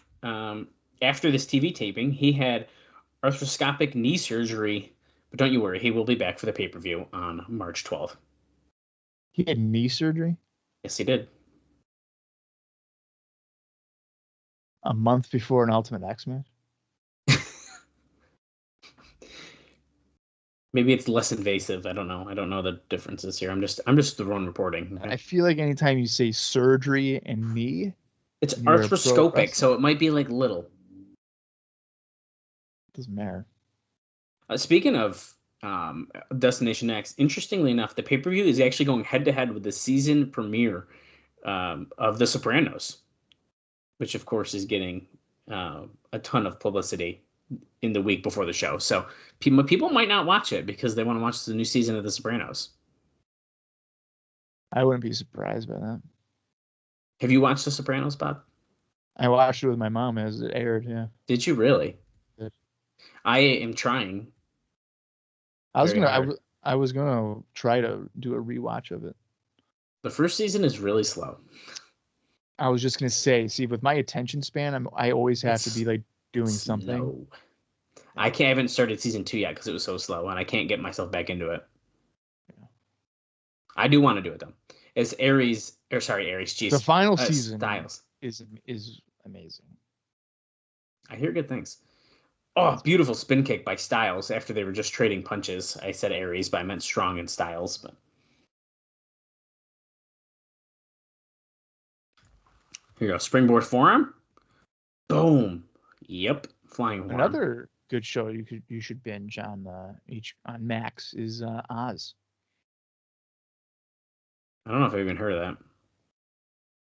after this TV taping, he had arthroscopic knee surgery, but don't you worry, he will be back for the pay-per-view on March 12th. He had knee surgery? Yes, he did. A month before an Ultimate X match? Maybe it's less invasive. I don't know. I don't know the differences here. I'm just the one reporting. Okay? I feel like anytime you say surgery and knee, it's arthroscopic, so it might be like little. Doesn't matter. Speaking of Destination X, interestingly enough, the pay-per-view is actually going head-to-head with the season premiere of The Sopranos, which of course is getting a ton of publicity in the week before the show. So people might not watch it because they want to watch the new season of The Sopranos. I wouldn't be surprised by that. Have you watched The Sopranos, Bob? I watched it with my mom as it aired, yeah. Did you really? Yeah. I am trying. I was gonna try to do a rewatch of it. The first season is really slow. I was just gonna say, see, with my attention span, I always have to be like doing something. No, I haven't started season 2 yet because it was so slow, and I can't get myself back into it. Yeah. I do want to do it though. It's Aries. Geez, the final season Styles is amazing. I hear good things. Oh, beautiful spin kick by Styles after they were just trading punches. I said Aries, but I meant Strong and Styles. But here you go, springboard forearm. Boom. Yep, flying forearm. Another good show you should binge on on Max is Oz. I don't know if I've even heard of that.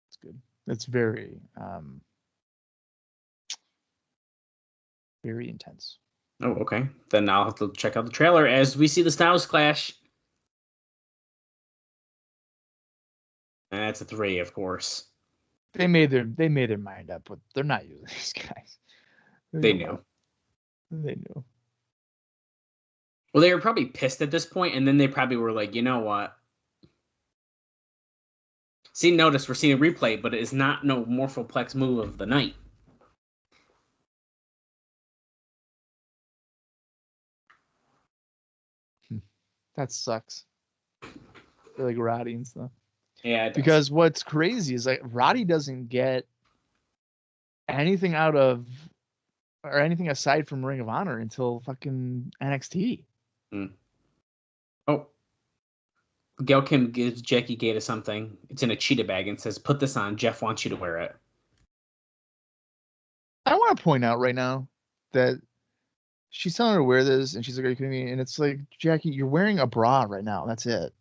It's good. It's very very intense. Oh, okay. Then I'll have to check out the trailer as we see the Styles clash. And that's a 3, of course. They made their mind up, but they're not using these guys. They knew. They knew. Well, they were probably pissed at this point, and then they probably were like, you know what? See, notice we're seeing a replay, but it is not no Morphoplex move of the night. That sucks. They're like Roddy and stuff. Yeah, because what's crazy is like Roddy doesn't get anything out of or anything aside from Ring of Honor until fucking NXT. Oh, Gail Kim gives Jackie Gata something. It's in a cheetah bag and says, "Put this on. Jeff wants you to wear it." I want to point out right now that she's telling her to wear this, and she's like, "Are you kidding me?" And it's like, Jackie, you're wearing a bra right now. That's it.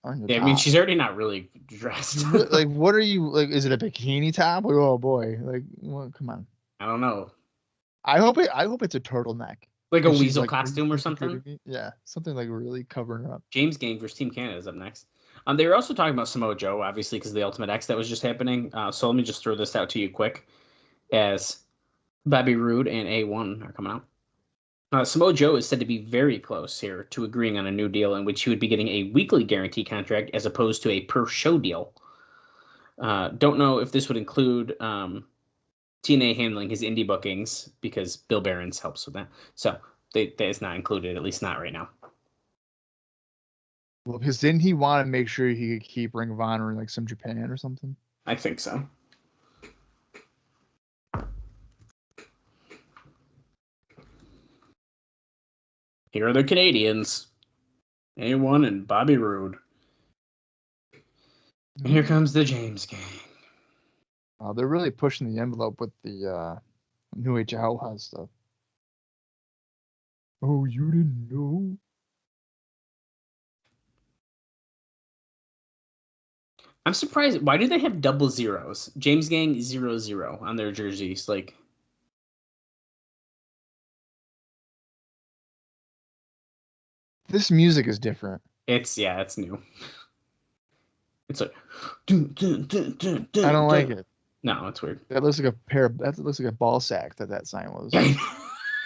On your Yeah, I top. mean, she's already not really dressed. Like, what are you like? Is it a bikini top? Like, oh boy, like, well, come on. I don't know. I hope it's a turtleneck. Like a And she's weasel like, costume or "Are you kidding something. me?" Yeah, something like really covering her up. James Gang versus Team Canada is up next. They were also talking about Samoa Joe, obviously, because of the Ultimate X that was just happening. So let me just throw this out to you quick, as Bobby Roode and A1 are coming out. Samoa Joe is said to be very close here to agreeing on a new deal in which he would be getting a weekly guarantee contract as opposed to a per show deal. Don't know if this would include TNA handling his indie bookings because Bill Behrens helps with that. So that is not included, at least not right now. Well, because didn't he want to make sure he could keep Ring of Honor in like some Japan or something? I think so. Here are the Canadians. A1 and Bobby Roode. And here comes the James Gang. They're really pushing the envelope with the New Age Outlaws stuff. Oh, you didn't know? I'm surprised. Why do they have double zeros? James Gang 00 on their jerseys. Like, This music is different. it's new. It's like I don't like it. No, it's weird. That looks like a ball sack that sign was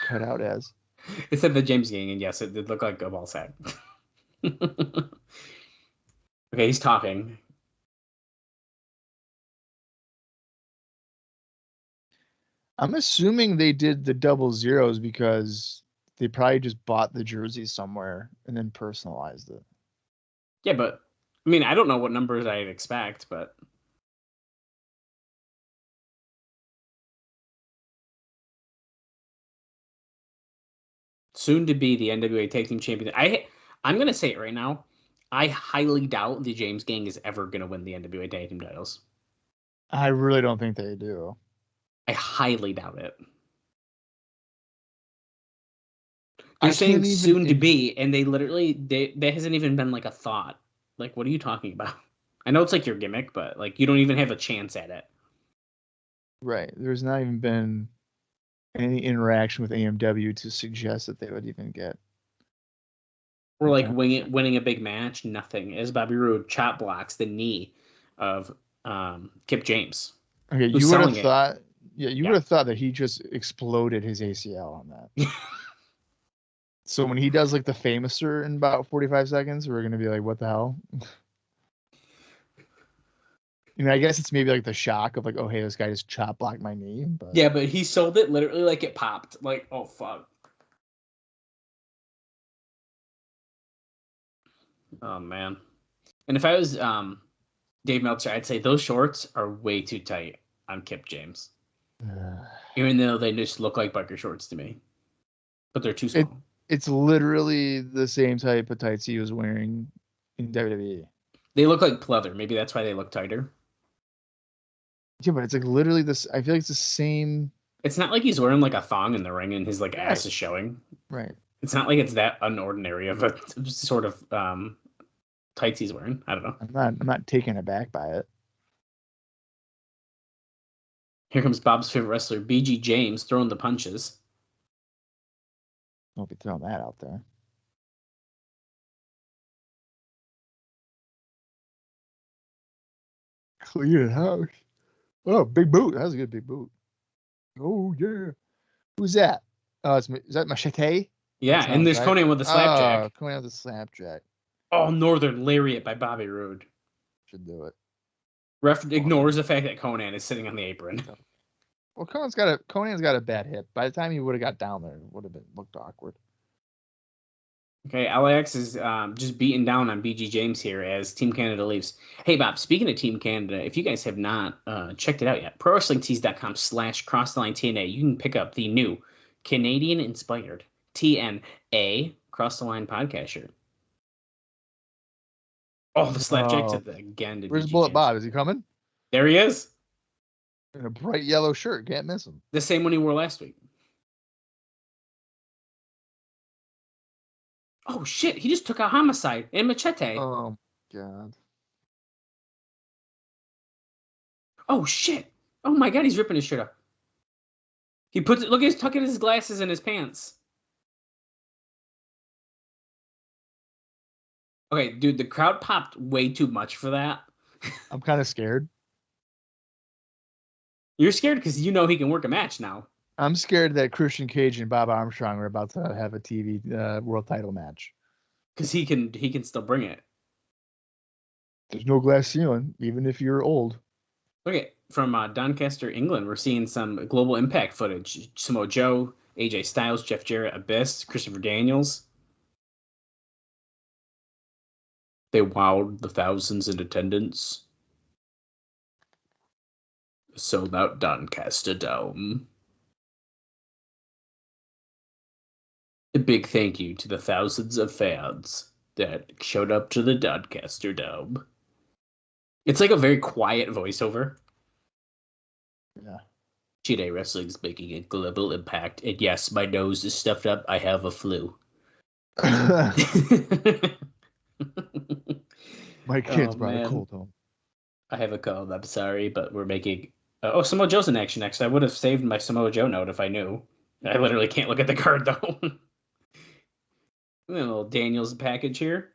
cut out as. It said the James Gang, and yes, it did look like a ball sack. Okay, he's talking. I'm assuming they did the double zeros because they probably just bought the jersey somewhere and then personalized it. Yeah, but I mean, I don't know what numbers I'd expect, but soon to be the NWA Tag Team Champion. I'm gonna say it right now. I highly doubt the James Gang is ever gonna win the NWA Tag Team titles. I really don't think they do. I highly doubt it. I They're saying can't even soon to be, and they literally there hasn't even been like a thought. Like, what are you talking about? I know it's like your gimmick, but like you don't even have a chance at it. Right. There's not even been any interaction with AMW to suggest that they would even get. Or like winning a big match, nothing. As Bobby Roode chop blocks the knee of Kip James. Okay, who's you would have selling it. thought. Yeah, you would have thought that he just exploded his ACL on that. So when he does like the famouser in about 45 seconds, we're gonna be like, "What the hell?" You know, I guess it's maybe like the shock of like, "Oh, hey, this guy just chop blocked my knee." But Yeah, but he sold it literally like it popped. Like, oh fuck. Oh man. And if I was Dave Meltzer, I'd say those shorts are way too tight on Kip James. Even though they just look like biker shorts to me. But they're too small. It's literally the same type of tights he was wearing in WWE. They look like pleather. Maybe that's why they look tighter. Yeah, but it's like literally this. I feel like it's the same. It's not like he's wearing like a thong in the ring and his like ass is showing. Right. It's not like it's that unordinary of a sort of tights he's wearing. I don't know. I'm not taken aback by it. Here comes Bob's favorite wrestler, BG James, throwing the punches. I'll be throwing that out there. Clear house. Oh, big boot. That was a good big boot. Oh yeah. Who's that? Oh, is that Machete? Yeah, and there's right. Conan with the slapjack. Oh, Conan with the slapjack. Oh, Northern Lariat by Bobby Roode. Should do it. Ref ignores the fact that Conan is sitting on the apron. Well, Conan's got a bad hip. By the time he would have got down there, it would have looked awkward. Okay, LAX is just beating down on BG James here as Team Canada leaves. Hey, Bob, speaking of Team Canada, if you guys have not checked it out yet, ProWrestlingTees.com/CrossTheLineTNA, you can pick up the new Canadian-inspired TNA Cross the Line podcast shirt. Oh, the slapjacks at the again. Where's BG Bullet James. Bob? Is he coming? There he is. In a bright yellow shirt. Can't miss him. The same one he wore last week. Oh shit! He just took out Homicide and Machete. Oh God. Oh shit! Oh my god, he's ripping his shirt up. He puts it. Look, he's tucking his glasses in his pants. Okay, dude, the crowd popped way too much for that. I'm kind of scared. You're scared because you know he can work a match now. I'm scared that Christian Cage and Bob Armstrong are about to have a TV world title match. Because he can still bring it. There's no glass ceiling, even if you're old. Okay, from Doncaster, England, we're seeing some Global Impact footage. Samoa Joe, AJ Styles, Jeff Jarrett, Abyss, Christopher Daniels. They wowed the thousands in attendance. Sold out Doncaster Dome. A big thank you to the thousands of fans that showed up to the Doncaster Dome. It's like a very quiet voiceover. Yeah. TNA Wrestling's making a global impact. And yes, my nose is stuffed up. I have a flu. My kids brought a cold home. I have a cold. I'm sorry, but we're making... Samoa Joe's in action next. I would have saved my Samoa Joe note if I knew. I literally can't look at the card, though. A little Daniels package here.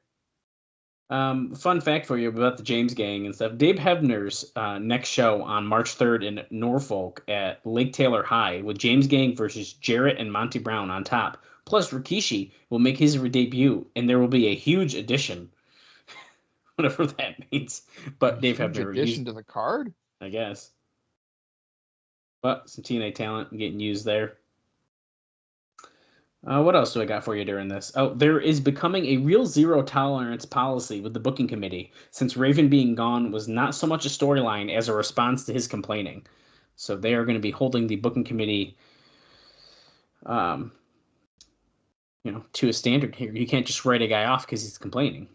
Fun fact for you about the James Gang and stuff. Dave Hebner's next show on March 3rd in Norfolk at Lake Taylor High with James Gang versus Jarrett and Monty Brown on top. Plus, Rikishi will make his debut, and there will be a huge addition. Whatever that means. But Dave Hebner... addition to the card? I guess. But some TNA talent getting used there. What else do I got for you during this? Oh, there is becoming a real zero tolerance policy with the booking committee, since Raven being gone was not so much a storyline as a response to his complaining. So they are going to be holding the booking committee, to a standard here. You can't just write a guy off because he's complaining.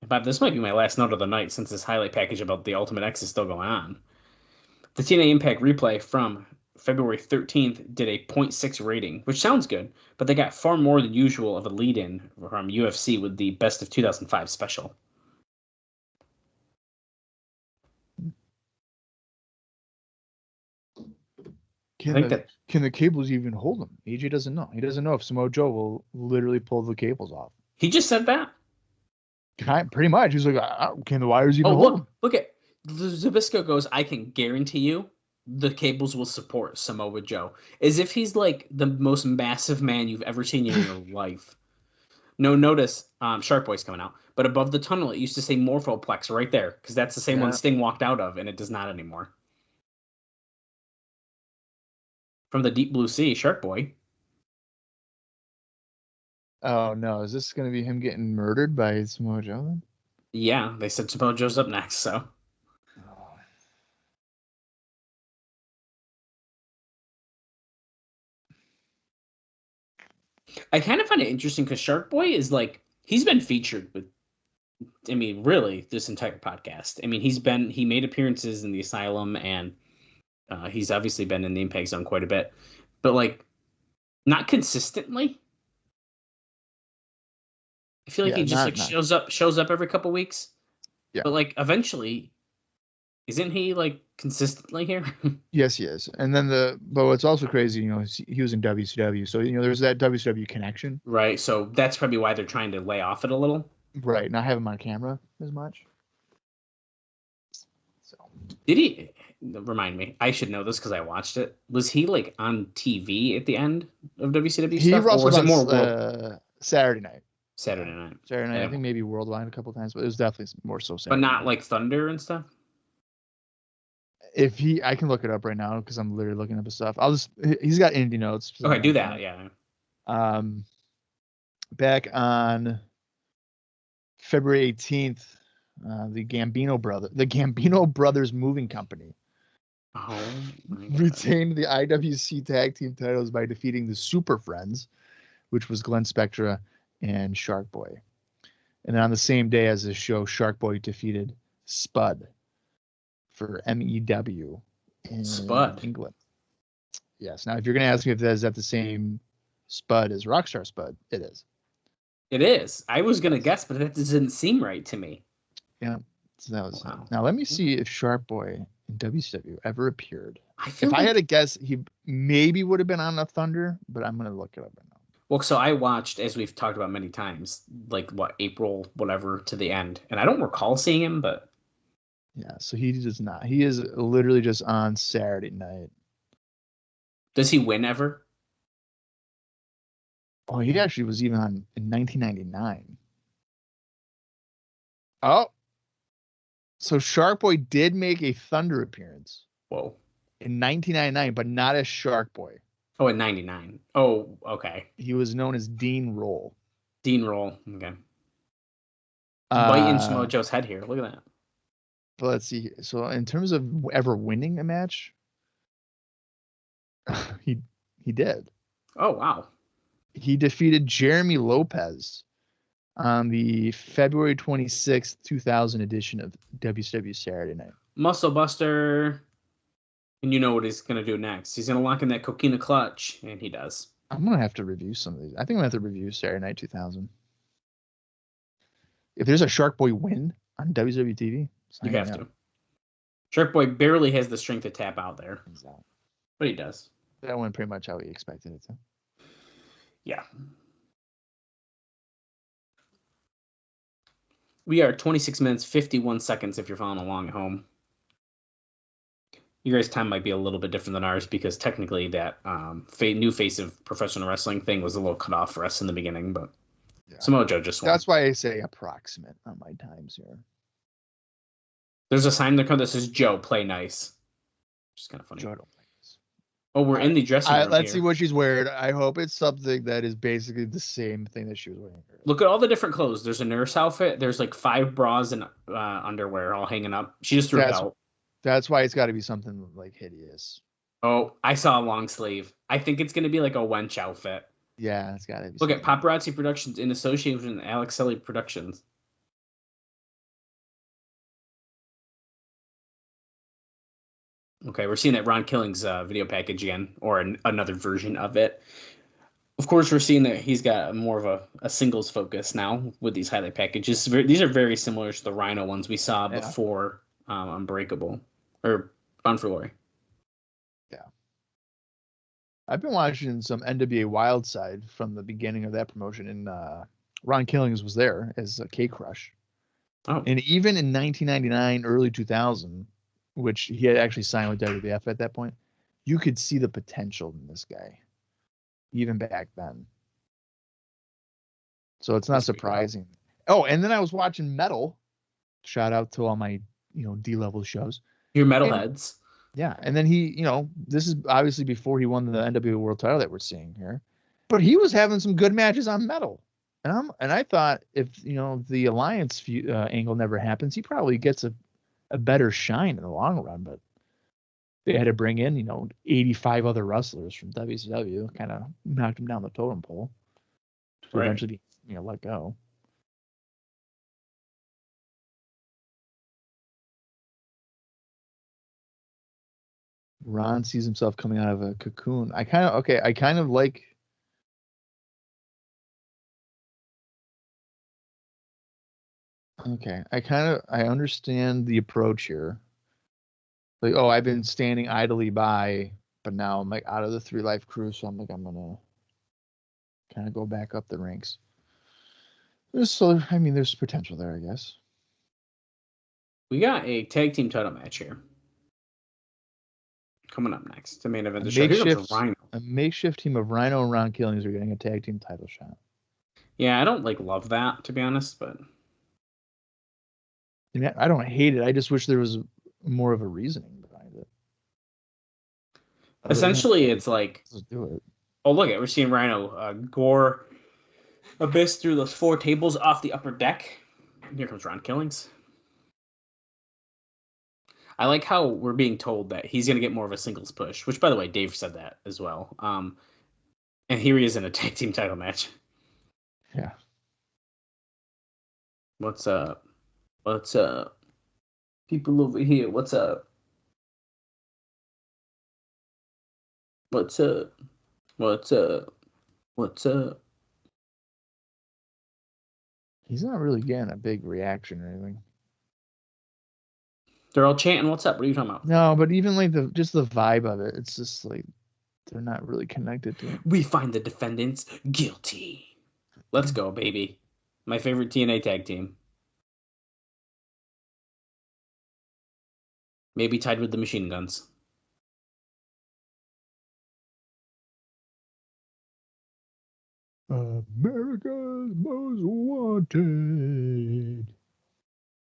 But this might be my last note of the night since this highlight package about the Ultimate X is still going on. The TNA Impact replay from February 13th did a 0.6 rating, which sounds good, but they got far more than usual of a lead-in from UFC with the Best of 2005 special. Can the cables even hold them? AJ doesn't know. He doesn't know if Samoa Joe will literally pull the cables off. He just said that. Pretty much. He's like, can the wires even hold them? Look at Zbyszko goes, I can guarantee you the cables will support Samoa Joe. As if he's like the most massive man you've ever seen in your life. No, notice Shark Boy's coming out. But above the tunnel, it used to say Morphoplex right there, because that's the same one Sting walked out of, and it does not anymore. From the deep blue sea, Shark Boy. Oh, no. Is this going to be him getting murdered by Samoa Joe then? Yeah, they said Samoa Joe's up next, so. I kind of find it interesting because Shark Boy is like, he's been featured with, I mean, really, this entire podcast. I mean, he made appearances in the Asylum, and he's obviously been in the Impact Zone quite a bit, but like, not consistently. I feel like he just shows up every couple weeks. Yeah. But like eventually, isn't he like consistently here? Yes, he is. And then but what's also crazy, he was in WCW, so there's that WCW connection. Right. So that's probably why they're trying to lay off it a little. Right. Not have him on camera as much. So did he? Remind me. I should know this because I watched it. Was he like on TV at the end of WCW stuff? He wrestled on more Saturday night. Saturday night. I think maybe Worldwide a couple times, but it was definitely more so Saturday. But not like Thunder and stuff? I can look it up right now because I'm literally looking up his stuff. He's got indie notes. Okay, do that, yeah. Back on February 18th, the Gambino Brothers Moving Company retained the IWC Tag Team titles by defeating the Super Friends, which was Glenn Spectra and Shark Boy. And then on the same day as the show, Shark Boy defeated Spud for MEW in Spud. England. Yes. Now, if you're going to ask me if that's at the same Spud as Rockstar Spud, it is. It is. I was gonna guess, but that didn't seem right to me. Yeah. So that was Wow. Now let me see if Shark Boy in WCW ever appeared. I feel If like, I had to guess, he maybe would have been on the Thunder, but I'm going to look it up right now. well, so I watched, as we've talked about many times, like what, April, whatever, to the end, and I don't recall seeing him, but Yeah. So he does not. He is literally just on Saturday night. does he win ever? Oh, he actually was even on in 1999. Oh, so Shark Boy did make a Thunder appearance Whoa. in 1999, but not as Shark Boy. Oh, in '99. Oh, okay. He was known as Dean Roll. Dean Roll. Okay. Biting Samoa Uh, Joe's head here. Look at that. but let's see. So in terms of ever winning a match, he did. Oh, wow. He defeated Jeremy Lopez on the February 26th, 2000 edition of WCW Saturday Night. Muscle Buster. And you know what he's going to do next. He's going to lock in that coquina clutch, and he does. I'm going to have to review some of these. I think I'm going to have to review Saturday Night 2000. If there's a Shark Boy win on WWE TV, You have to. Shark Boy barely has the strength to tap out there, but he does. That went pretty much how we expected it to. Yeah. We are 26 minutes, 51 seconds if you're following along at home. Your guys' time might be a little bit different than ours because technically that new face of professional wrestling thing was a little cut off for us in the beginning, but yeah. Samoa Joe just won. That's why I say approximate on my times here. There's a sign there that says Joe, play nice. Which is kind of funny. Joe, don't play nice. Oh, we're in the dressing room. Let's see what she's wearing. I hope it's something that is basically the same thing that she was wearing. Look at all the different clothes. There's a nurse outfit. There's like 5 bras and underwear all hanging up. She just threw it out. That's why it's got to be something like hideous. Oh, I saw a long sleeve. I think it's going to be like a wench outfit. Yeah, it's got to be. Look at Paparazzi Productions in association with Alex Shelley Productions. Okay, we're seeing that Ron Killing's video package again, or another version of it. Of course, we're seeing that he's got more of a singles focus now with these highlight packages. These are very similar to the Rhino ones we saw before Unbreakable. Or Bound for Glory. Yeah. I've been watching some NWA Wildside from the beginning of that promotion, and Ron Killings was there as a K-Crush. Oh. And even in 1999, early 2000, which he had actually signed with WWF at that point, you could see the potential in this guy, even back then. So it's not surprising. Oh, and then I was watching Metal. Shout out to all my, D-level shows. Your metalheads. Yeah, and then he, this is obviously before he won the NWA World Title that we're seeing here, but he was having some good matches on Metal, and I thought if the Alliance angle never happens, he probably gets a better shine in the long run. But they had to bring in 85 other wrestlers from WCW, kind of knocked him down the totem pole to eventually be let go. Ron sees himself coming out of a cocoon. I kind of like. Okay, I understand the approach here. Like, oh, I've been standing idly by, but now I'm like out of the 3 Life Crew, so I'm gonna kind of go back up the ranks. There's potential there, I guess. We got a tag team title match here. Coming up next, the main event of the show. Here comes Rhino. A makeshift team of Rhino and Ron Killings are getting a tag team title shot. Yeah, I don't love that, to be honest, but I don't hate it. I just wish there was more of a reasoning behind it. Essentially, it's like, let's do it. Oh, look at we're seeing Rhino gore Abyss through those 4 tables off the upper deck. And here comes Ron Killings. I like how we're being told that he's going to get more of a singles push, which, by the way, Dave said that as well. And here he is in a tag team title match. Yeah. What's up? What's up? People over here, what's up? What's up? What's up? What's up? He's not really getting a big reaction or anything. They're all chanting, "What's up?" What are you talking about? No, but even like the vibe of it, it's just like they're not really connected to it. We find the defendants guilty. Let's go, baby. My favorite TNA tag team. Maybe tied with the Machine Guns. America's Most Wanted.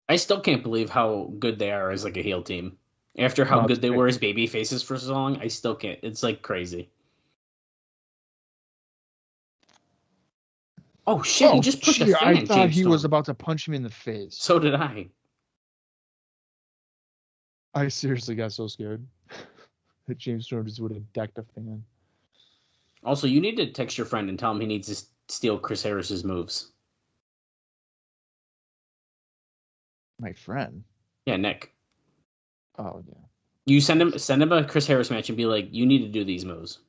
I still can't believe how good they are as like a heel team. After how No, good they great. were as baby faces for so long, I still can't. It's like crazy. Oh shit! He just pushed a fan. I thought James he Storm. was about to punch him in the face. So did I. I seriously got so scared that James Storm just would have decked a fan. Also, you need to text your friend and tell him he needs to steal Chris Harris's moves. My friend. Yeah, Nick. Oh yeah. You send him a Chris Harris match and be like, you need to do these moves.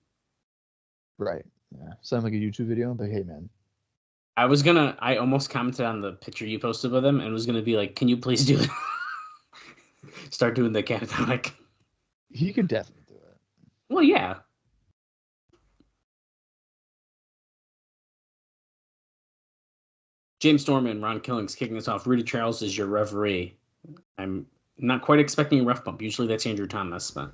Right. Yeah. Sound like a YouTube video, but hey man. I almost commented on the picture you posted with him and was gonna be like, can you please do it? Start doing the catatonic. He could definitely do it. Well, yeah. James Storm and Ron Killings kicking us off. Rudy Charles is your referee. I'm not quite expecting a ref bump. Usually that's Andrew Thomas, but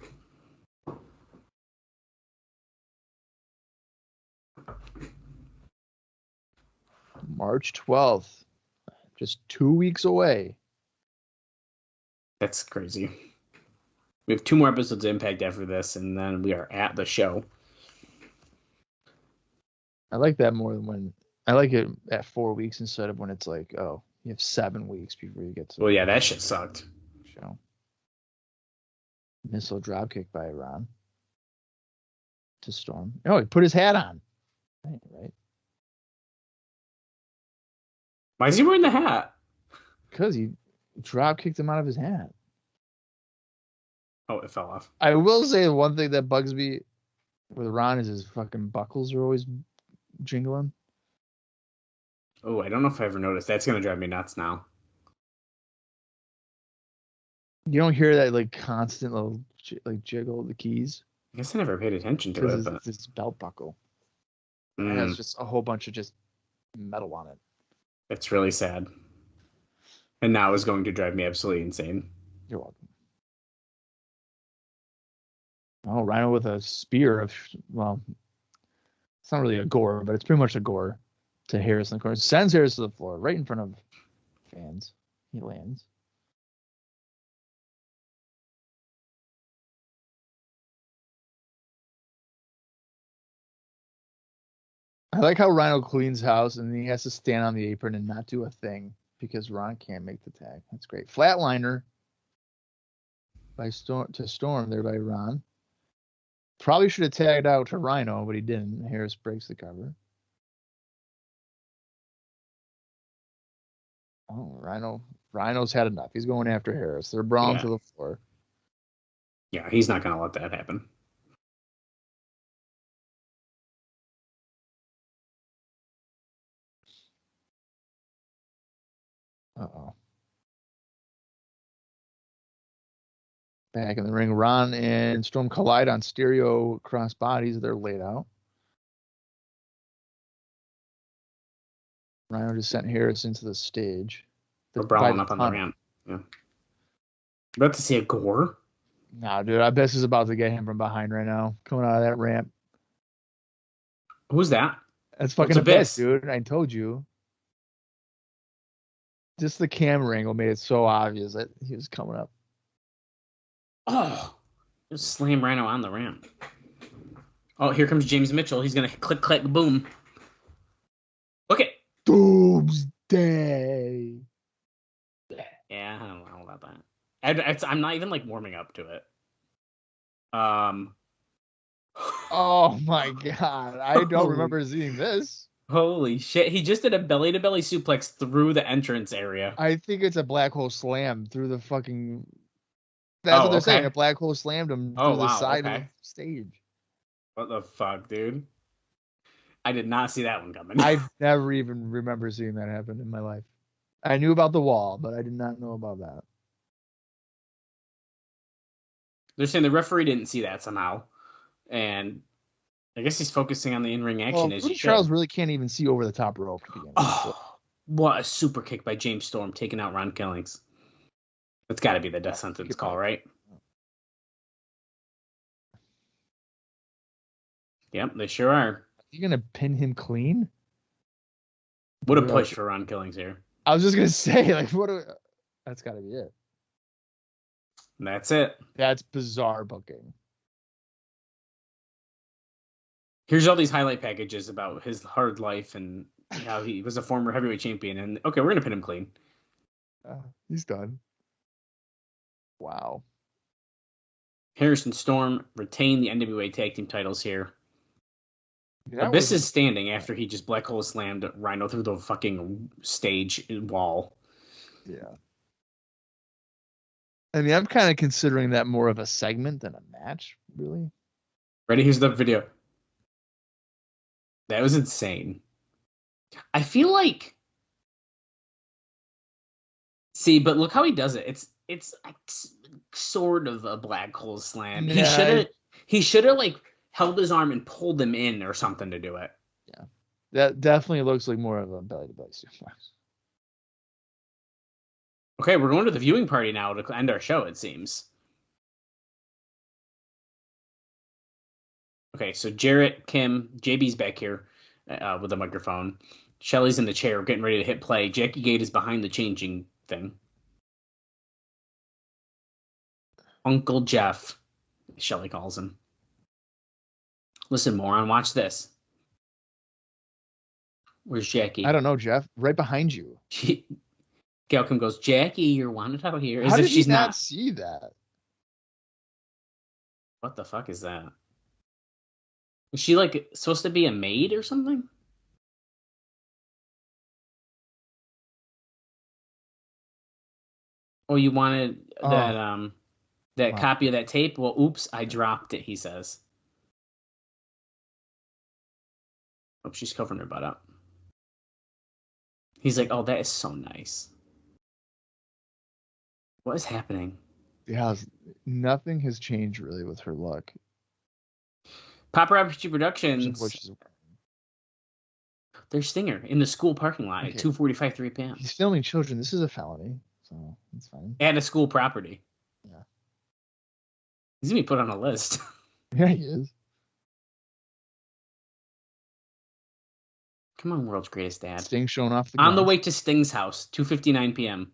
March 12th. Just 2 weeks away. that's crazy. We have 2 more episodes of Impact after this, and then we are at the show. I like that more than when I like it at 4 weeks instead of when it's like, oh, you have 7 weeks before you get to Well, yeah, that shit sucked. the show. Missile dropkick by Ron to Storm. Oh, he put his hat on. Right. Why is he wearing the hat? Because he drop kicked him out of his hat. Oh, it fell off. I will say the one thing that bugs me with Ron is his fucking buckles are always jingling. Oh, I don't know if I ever noticed. That's going to drive me nuts now. You don't hear that like constant little like jiggle of the keys I guess I never paid attention to it, because but it's this belt buckle. It has just a whole bunch of just metal on it. it's really sad. And now is going to drive me absolutely insane. You're welcome. Oh, Rhino with a spear of, well, it's not really a gore, but it's pretty much a gore to Harris in the corner. Sends Harris to the floor right in front of fans. He lands. I like how Rhino cleans house and he has to stand on the apron and not do a thing because Ron can't make the tag. That's great. Flatliner by Storm there by Ron. Probably should have tagged out to Rhino, but he didn't. Harris breaks the cover. Oh, Rhino's had enough. He's going after Harris. They're brawling to the floor. Yeah, he's not going to let that happen. Uh-oh. Back in the ring, Ron and Storm collide on stereo cross bodies. They're laid out. Rhino just sent Harris into the stage. They're brawling up on the ramp. Yeah. About to see a gore? Nah, dude, I bet he's about to get him from behind right now. Coming out of that ramp. Who's that? That's fucking Abyss, dude. I told you. Just the camera angle made it so obvious that he was coming up. Oh, just slam Rhino on the ramp. Oh, here comes James Mitchell. He's going to click, click, boom. Okay. Doomsday. Yeah, I don't know about that. I'm not even like warming up to it. Oh my god. I don't remember seeing this. Holy shit. He just did a belly to belly suplex through the entrance area. I think it's a black hole slam through the fucking. That's what they're saying. A black hole slammed him through the side of the stage. What the fuck, dude? I did not see that one coming. I've never even remember seeing that happen in my life. I knew about the wall, but I did not know about that. They're saying the referee didn't see that somehow, and I guess he's focusing on the in-ring action as he Bruce should. Charles really can't even see over the top rope to begin with. Oh, what a super kick by James Storm, taking out Ron Killings. That's got to be the death sentence call, right? Yep, they sure are. You gonna pin him clean? What a push for Ron Killings here. I was just gonna say, like, that's got to be it. That's it. That's bizarre booking. Here's all these highlight packages about his hard life and how he was a former heavyweight champion. And okay, we're gonna pin him clean. He's done. Wow. Harrison Storm retained the NWA tag team titles here. Abyss is standing after he just black hole slammed Rhino through the fucking stage wall. Yeah. I mean, I'm kind of considering that more of a segment than a match, really. Ready? Here's the video. That was insane. I feel like... See, but look how he does it. It's like sort of a black hole slam. Yeah. He should have like held his arm and pulled him in or something to do it. Yeah. That definitely looks like more of a belly-to-belly suplex. Okay, we're going to the viewing party now to end our show, it seems. Okay, so Jarrett, Kim, JB's back here with a microphone. Shelley's in the chair getting ready to hit play. Jackie Gate is behind the changing thing. Uncle Jeff, Shelley calls him. Listen, moron, watch this. Where's Jackie? I don't know, Jeff. Right behind you. Gail Kim goes, Jackie, you're wanted out here. As How if did she's you not not. see that? What the fuck is that? Is she like supposed to be a maid or something? Oh, you wanted that copy of that tape? Well, oops, I dropped it, he says. Oh, she's covering her butt up. He's like, oh, that is so nice. What is happening? Yeah, nothing has changed really with her look. Paparazzi Productions. There's Stinger in the school parking lot at 2:45, 3 p.m. He's filming children. This is a felony, so it's fine. At a school property. Yeah. He's going to be put on a list. Yeah, he is. Come on, world's greatest dad. Sting showing off the On the way to Sting's house, 2:59 p.m.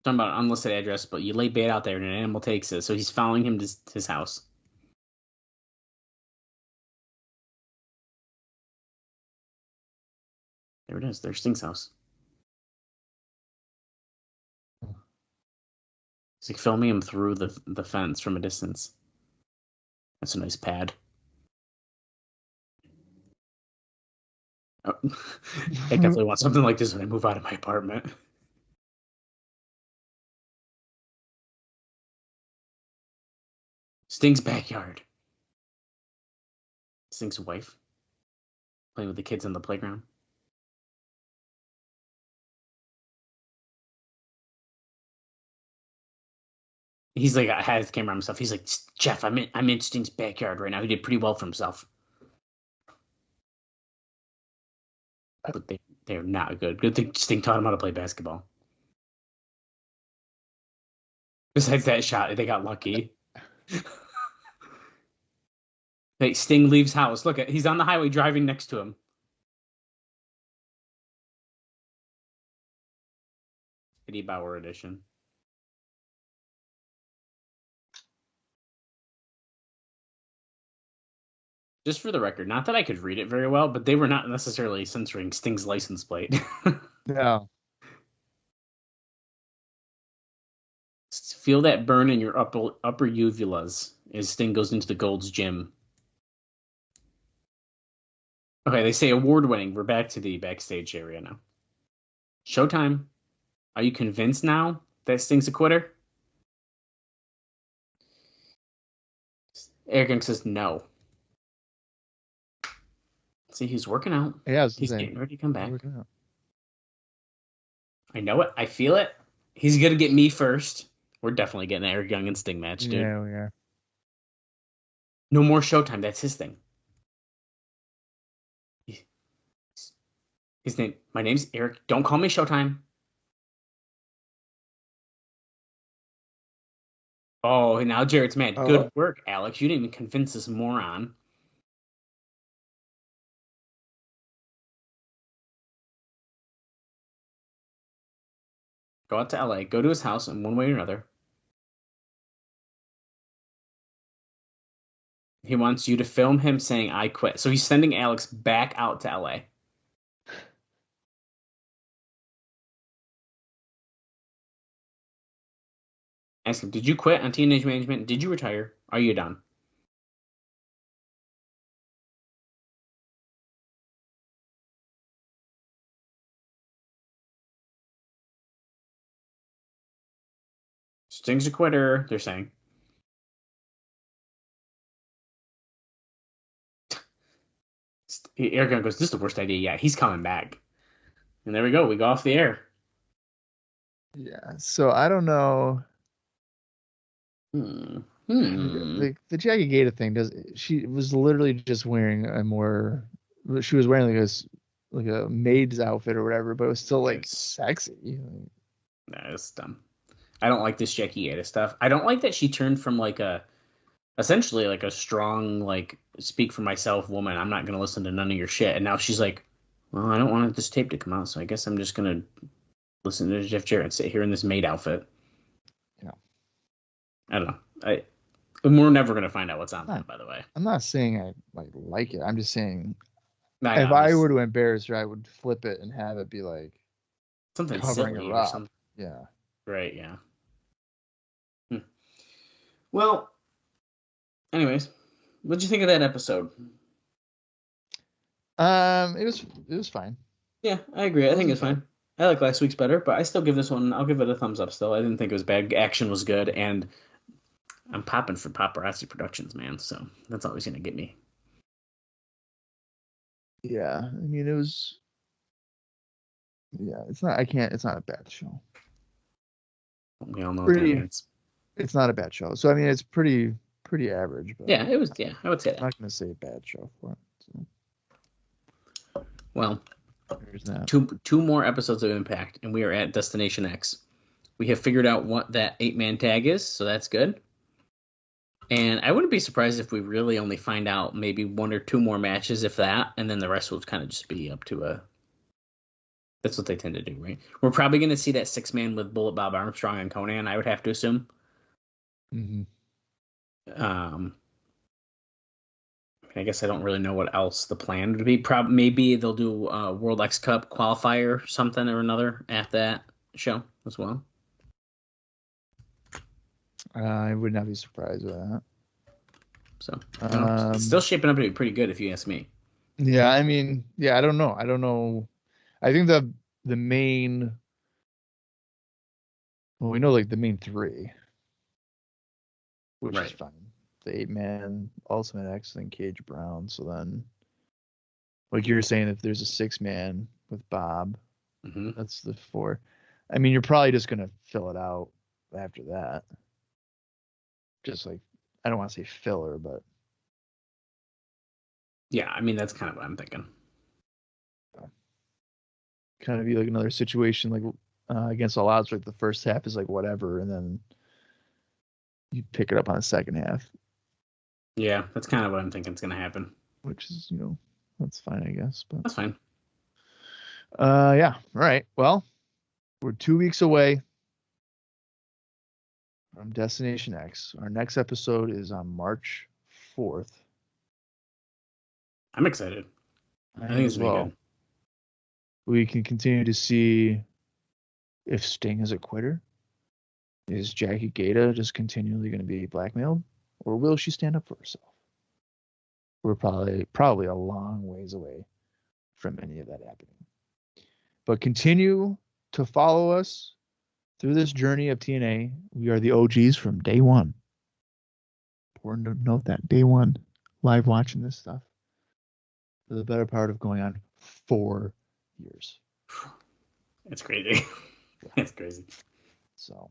Talking about an unlisted address, but you lay bait out there and an animal takes it, so he's following him to his house. There it is. There's Sting's house. He's like filming him through the fence from a distance. That's a nice pad. Oh. I definitely want something like this when I move out of my apartment. Sting's backyard. Sting's wife. Playing with the kids on the playground. He's like, I had his camera on himself. He's like, Jeff, I'm in Sting's backyard right now. He did pretty well for himself. But they're not good. Good thing Sting taught him how to play basketball. Besides that shot, they got lucky. Hey, Sting leaves house. Look, he's on the highway driving next to him. Eddie Bauer edition. Just for the record, not that I could read it very well, but they were not necessarily censoring Sting's license plate. No. Feel that burn in your upper uvulas as Sting goes into the Gold's Gym. Okay, they say award-winning. We're back to the backstage area now. Showtime. Are you convinced now That Sting's a quitter? Eric Young says no. See, he's working out. Yeah, he's getting ready to come back. Working out. I know it. I feel it. He's gonna get me first. We're definitely getting an Eric Young and Sting match, dude. Yeah, we are. No more Showtime. That's his thing. His name. My name's Eric. Don't call me Showtime. Oh, now Jarrett's mad. Oh. Good work, Alex. You didn't even convince this moron. Go out to LA. Go to his house in one way or another. He wants you to film him saying, I quit. So he's sending Alex back out to LA. Ask him, did you quit on Teenage Management? Did you retire? Are you done? Sting's a quitter, they're saying. Eric goes, this is the worst idea yet. He's coming back. And there we go. We go off the air. Yeah. So I don't know. The The Jackie Gata thing she was literally just wearing she was wearing like a maid's outfit or whatever, but it was still like sexy. No, it's dumb. I don't like this Jackie Gata stuff. I don't like that she turned from essentially like a strong, like, speak for myself woman. I'm not going to listen to none of your shit. And now she's like, well, I don't want this tape to come out, so I guess I'm just going to listen to Jeff Jarrett sit here in this maid outfit. Yeah. I don't know. We're never going to find out what's on that, by the way. I'm not saying I like it. I'm just saying if I were to embarrass her, I would flip it and have it be like something covering silly her or up. something. Yeah. Right, yeah. Well, anyways, what'd you think of that episode? It was fine. Yeah, I agree. I think it's fine. I like last week's better, but I still give this one, I'll give it a thumbs up still. I didn't think it was bad. Action was good, and I'm popping for Paparazzi Productions, man, so that's always going to get me. Yeah, I mean, it was... Yeah, it's not a bad show. We all know it's not a bad show. So, I mean, it's pretty average. But yeah, it was, I would say that. I'm not going to say a bad show for it. So. Well, there's that. Two more episodes of Impact, and we are at Destination X. We have figured out what that 8-man tag is, so that's good. And I wouldn't be surprised if we really only find out maybe 1 or 2 more matches, if that, and then the rest will kind of just be up to a... That's what they tend to do, right? We're probably going to see that 6-man with Bullet Bob Armstrong and Conan, I would have to assume. Mm-hmm. I guess I don't really know what else the plan would be. Maybe they'll do a World X Cup qualifier, something or another, at that show as well. I would not be surprised with that. So, it's still shaping up to be pretty good, if you ask me. Yeah, I mean, I don't know. I think the main... Well, we know, like, the main 3. Which is fine. The 8-man, Ultimate X, and Cage Brown. So then, like you're saying, if there's a 6-man with Bob, that's the 4. I mean, you're probably just going to fill it out after that. Just like, I don't want to say filler, but... Yeah, I mean, that's kind of what I'm thinking. Kind of be like another situation, like against all odds, like the first half is like whatever, and then you pick it up on the second half. Yeah, that's kind of what I'm thinking is going to happen. Which is, that's fine, I guess. But that's fine. Yeah. All right. Well, we're 2 weeks away from Destination X. Our next episode is on March 4th. I'm excited. I think it's going to be good. We can continue to see if Sting is a quitter. Is Jackie Gata just continually going to be blackmailed? Or will she stand up for herself? We're probably a long ways away from any of that happening. But continue to follow us through this journey of TNA, we are the OGs from day one. Important to note that day one, live watching this stuff for the better part of going on 4 years. It's crazy. It's crazy. So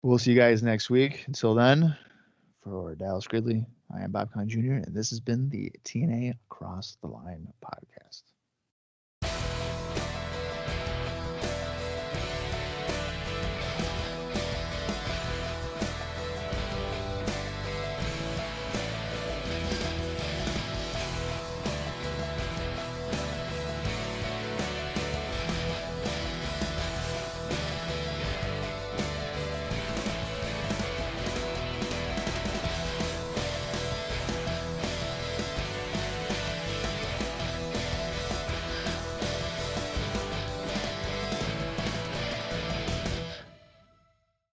we'll see you guys next week. Until then, for Dallas Gridley, I am Bob Colling Jr., and this has been the TNA Across the Line podcast.